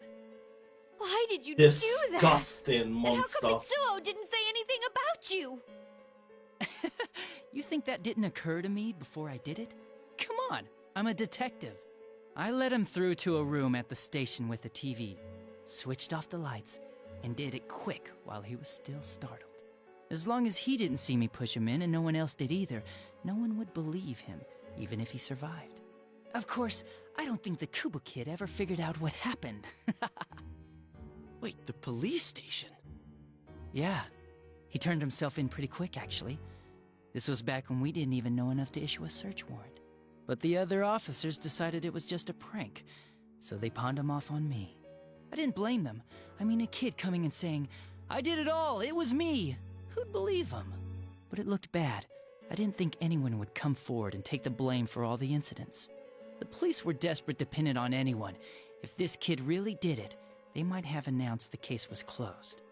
Speaker 3: Why did you do that?
Speaker 1: Disgusting monster.
Speaker 3: And how come Mitsuo didn't say anything about you?
Speaker 13: You think that didn't occur to me before I did it? Come on, I'm a detective. I let him through to a room at the station with the TV, switched off the lights, and did it quick while he was still startled. As long as he didn't see me push him in and no one else did either, no one would believe him, even if he survived. Of course, I don't think the Kubo kid ever figured out what happened.
Speaker 5: Wait, the police station?
Speaker 13: Yeah, he turned himself in pretty quick, actually. This was back when we didn't even know enough to issue a search warrant. But the other officers decided it was just a prank, so they pawned him off on me. I didn't blame them. I mean, a kid coming and saying, "I did it all, it was me." Who'd believe him? But it looked bad. I didn't think anyone would come forward and take the blame for all the incidents. The police were desperate to pin it on anyone. If this kid really did it, they might have announced the case was closed.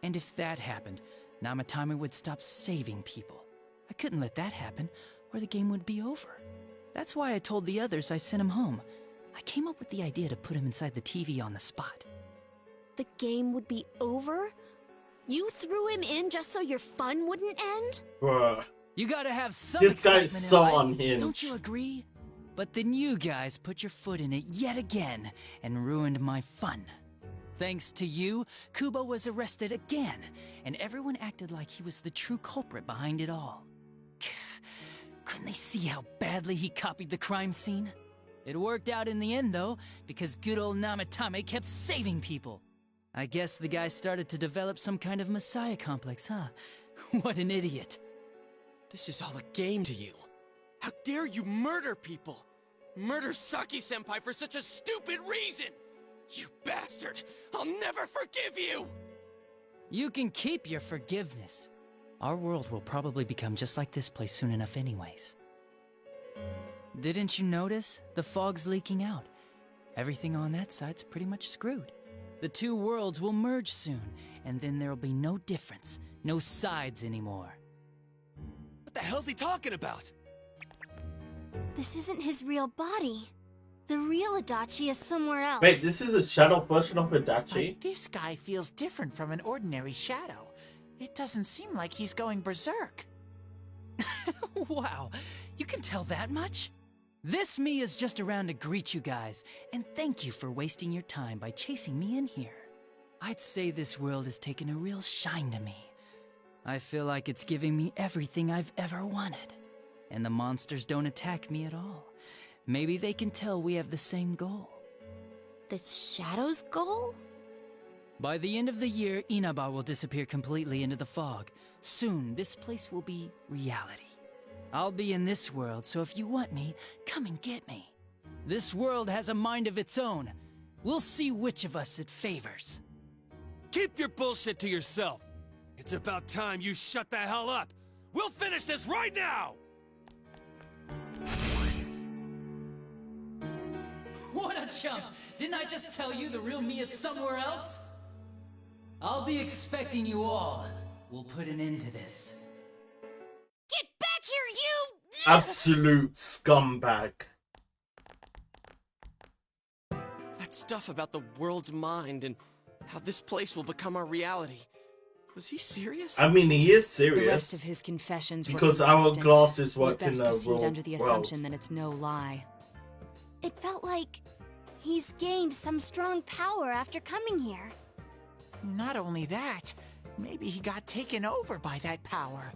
Speaker 13: And if that happened, Namatame would stop saving people. I couldn't let that happen, or the game would be over. That's why I told the others I sent him home. I came up with the idea to put him inside the TV on the spot.
Speaker 12: The game would be over? You threw him in just so your fun wouldn't end?
Speaker 1: Bruh.
Speaker 13: You gotta have some
Speaker 1: This guy
Speaker 13: excitement
Speaker 1: is so
Speaker 13: in life.
Speaker 1: unhinged.
Speaker 13: Don't you agree? But then you guys put your foot in it yet again and ruined my fun. Thanks to you, Kubo was arrested again, and everyone acted like he was the true culprit behind it all. Couldn't they see how badly he copied the crime scene? It worked out in the end, though, because good old Namatame kept saving people. I guess the guy started to develop some kind of messiah complex, huh? What an idiot.
Speaker 5: This is all a game to you. How dare you murder people? Murder Saki-senpai for such a stupid reason! You bastard! I'll never forgive you!
Speaker 13: You can keep your forgiveness. Our world will probably become just like this place soon enough anyways. Didn't you notice? The fog's leaking out. Everything on that side's pretty much screwed. The two worlds will merge soon, and then there'll be no difference, no sides anymore.
Speaker 5: What the hell's he talking about?
Speaker 4: This isn't his real body. The real Adachi is somewhere else.
Speaker 1: Wait, this is a shadow version of Adachi?
Speaker 15: But this guy feels different from an ordinary shadow. It doesn't seem like he's going berserk.
Speaker 13: Wow, you can tell that much? This me is just around to greet you guys, and thank you for wasting your time by chasing me in here. I'd say this world has taken a real shine to me. I feel like it's giving me everything I've ever wanted. And the monsters don't attack me at all. Maybe they can tell we have the same goal.
Speaker 12: The Shadow's goal?
Speaker 13: By the end of the year, Inaba will disappear completely into the fog. Soon, this place will be reality. I'll be in this world, so if you want me, come and get me. This world has a mind of its own. We'll see which of us it favors.
Speaker 6: Keep your bullshit to yourself. It's about time you shut the hell up. We'll finish this right now!
Speaker 13: What a chump! Didn't I just tell you the real me is somewhere else? I'll be expecting you all. We'll put an end to this.
Speaker 3: Get back here, you!
Speaker 1: Absolute scumbag.
Speaker 5: That stuff about the world's mind and how this place will become our reality. Was he serious?
Speaker 1: I mean, he is serious.
Speaker 7: The rest of his confessions
Speaker 1: because
Speaker 7: were
Speaker 1: our
Speaker 7: consistent.
Speaker 1: glasses
Speaker 7: We'd
Speaker 1: worked in
Speaker 7: best
Speaker 1: the
Speaker 7: proceed
Speaker 1: world.
Speaker 7: under the assumption that it's no lie.
Speaker 4: It felt like he's gained some strong power after coming here.
Speaker 15: Not only that, maybe he got taken over by that power.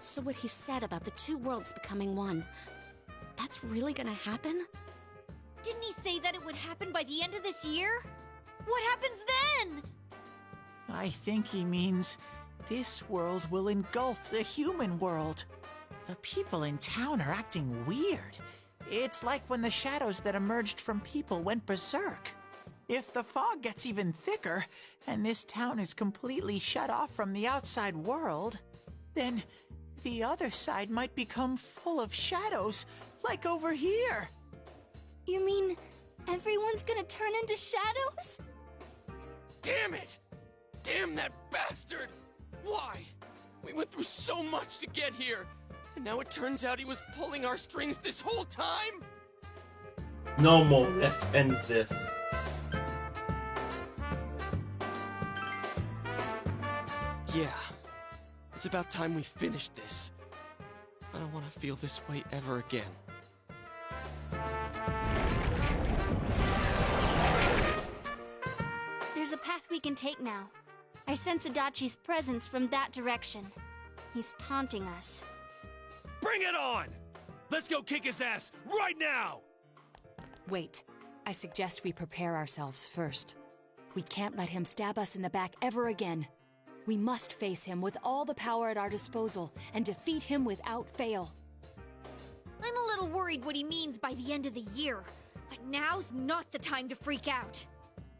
Speaker 12: So what he said about the two worlds becoming one, that's really gonna happen?
Speaker 3: Didn't he say that it would happen by the end of this year? What happens then?
Speaker 15: I think he means this world will engulf the human world. The people in town are acting weird. It's like when the shadows that emerged from people went berserk. If the fog gets even thicker, and this town is completely shut off from the outside world, then the other side might become full of shadows, like over here.
Speaker 4: You mean everyone's gonna turn into shadows?
Speaker 5: Damn it! Damn that bastard! Why? We went through so much to get here, and now it turns out he was pulling our strings this whole time?
Speaker 1: No more. Let's end this.
Speaker 5: Yeah. It's about time we finished this. I don't want to feel this way ever again.
Speaker 4: There's a path we can take now. I sense Adachi's presence from that direction. He's taunting us.
Speaker 21: Bring it on! Let's go kick his ass right now!
Speaker 7: Wait. I suggest we prepare ourselves first. We can't let him stab us in the back ever again. We must face him with all the power at our disposal and defeat him without fail.
Speaker 3: I'm a little worried what he means by the end of the year, but now's not the time to freak out.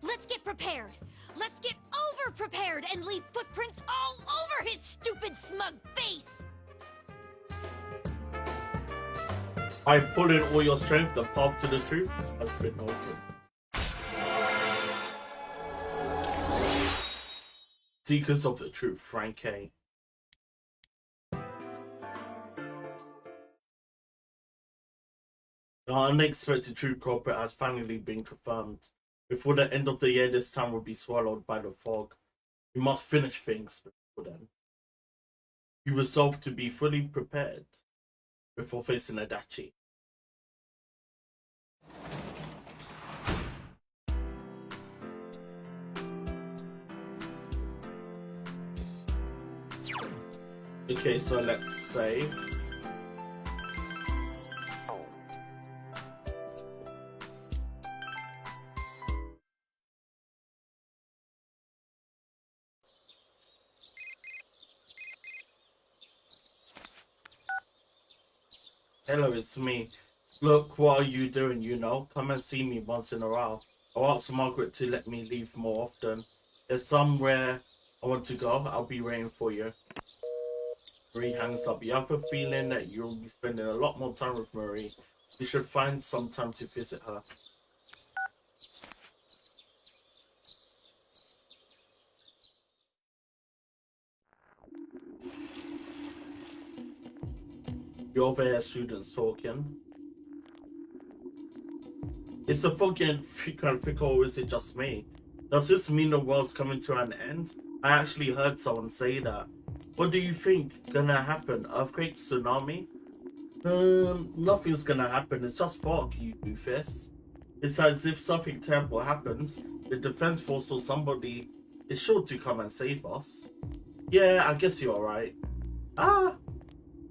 Speaker 3: Let's get prepared. Let's get over-prepared and leave footprints all over his stupid, smug face!
Speaker 1: By pulling all your strength, the path to the truth has been opened. Seekers of the Truth, Frank A. The unexpected Truth Culprit has finally been confirmed. Before the end of the year, this town will be swallowed by the fog. We must finish things before then. We resolve to be fully prepared before facing Adachi. Okay, so let's save. Hello, it's me. Look, what are you doing, you know? Come and see me once in a while. I'll ask Margaret to let me leave more often. There's somewhere I want to go. I'll be waiting for you. Marie hangs up. You have a feeling that you'll be spending a lot more time with Marie. You should find some time to visit her. You overhear students talking. Is the fog getting thicker and thicker, or is it just me? Does this mean the world's coming to an end? I actually heard someone say that. What do you think gonna happen? Earthquake? Tsunami? Nothing's gonna happen. It's just fog, you doofus. Besides, if something terrible happens, the defense force or somebody is sure to come and save us. Yeah, I guess you're right.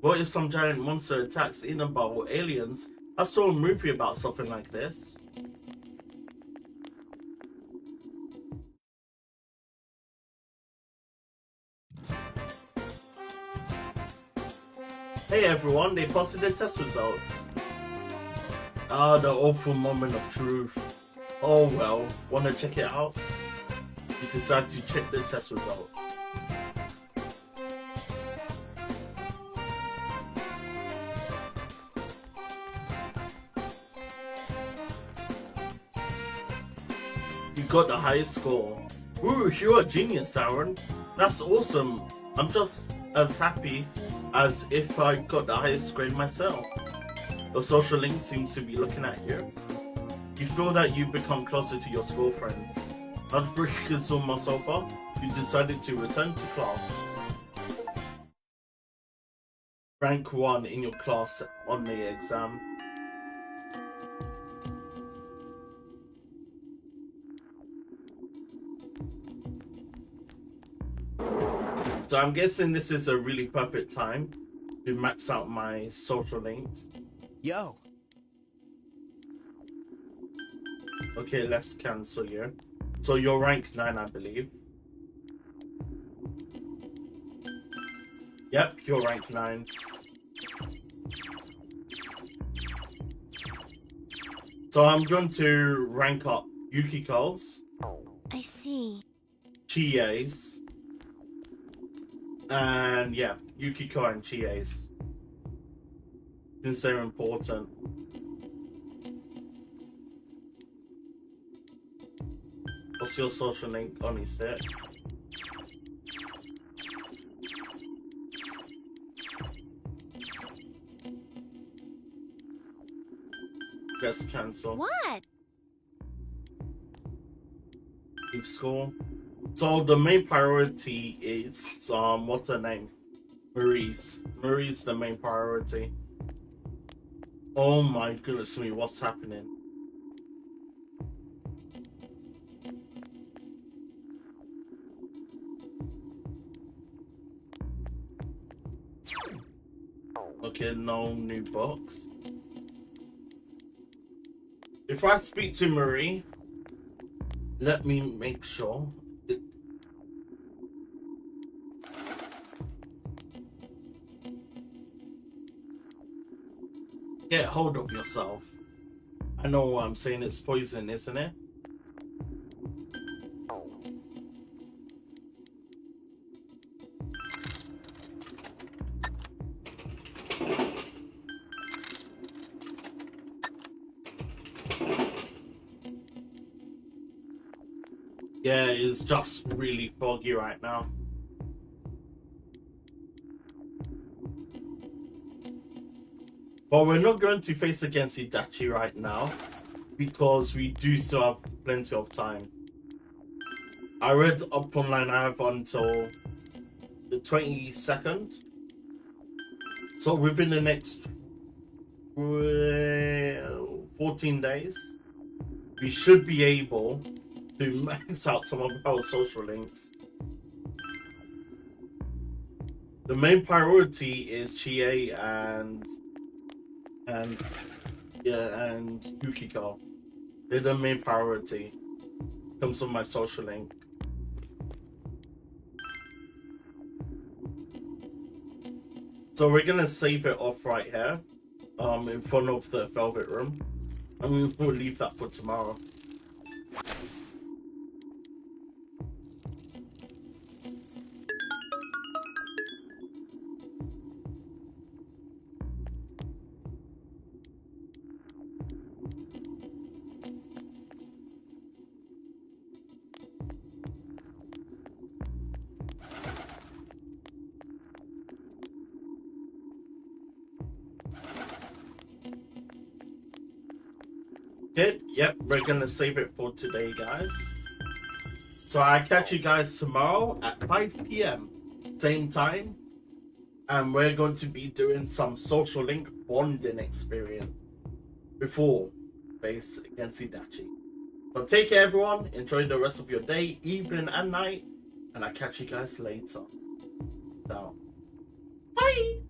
Speaker 1: What if some giant monster attacks Inaba or aliens? I saw a movie about something like this. Hey everyone, they posted the test results. The awful moment of truth. Oh well, wanna check it out? You decide to check the test results. You got the highest score. Ooh, you're a genius, Aaron. That's awesome. I'm just as happy as if I got the highest grade myself. Your social link seems to be looking at you. You feel that you've become closer to your school friends. Now the break is almost over. You decided to return to class. Rank 1 in your class on the exam. So I'm guessing this is a really perfect time to max out my social links.
Speaker 5: Yo.
Speaker 1: Okay, let's cancel you. So you're rank 9, I believe. Yep, you're rank 9. So I'm going to rank up Yukiko's,
Speaker 4: I see.
Speaker 1: Chie's, and yeah, Yukiko and Chie's. Since they're important. What's your social link? Only 6. Let's cancel.
Speaker 3: What?
Speaker 1: Leave school. So the main priority is what's her name? Marie's. Marie's the main priority. Oh my goodness me, what's happening? Okay, no new books. If I speak to Marie, let me make sure. Get hold of yourself. I know what I'm saying, it's poison, isn't it? Yeah, it's just really foggy right now. But we're not going to face against Itachi right now because we do still have plenty of time. I read up online I have until the 22nd. So within the next 14 days, we should be able to max out some of our social links. The main priority is Chie and Yukiko. They're the main priority. Comes from my social link. So we're gonna save it off right here, in front of the Velvet Room. And we'll leave that for tomorrow. Okay, yep, we're gonna save it for today, guys. So I catch you guys tomorrow at 5 PM, same time. And we're going to be doing some social link bonding experience before face against Itachi. So take care, everyone. Enjoy the rest of your day, evening, and night. And I'll catch you guys later. So, bye!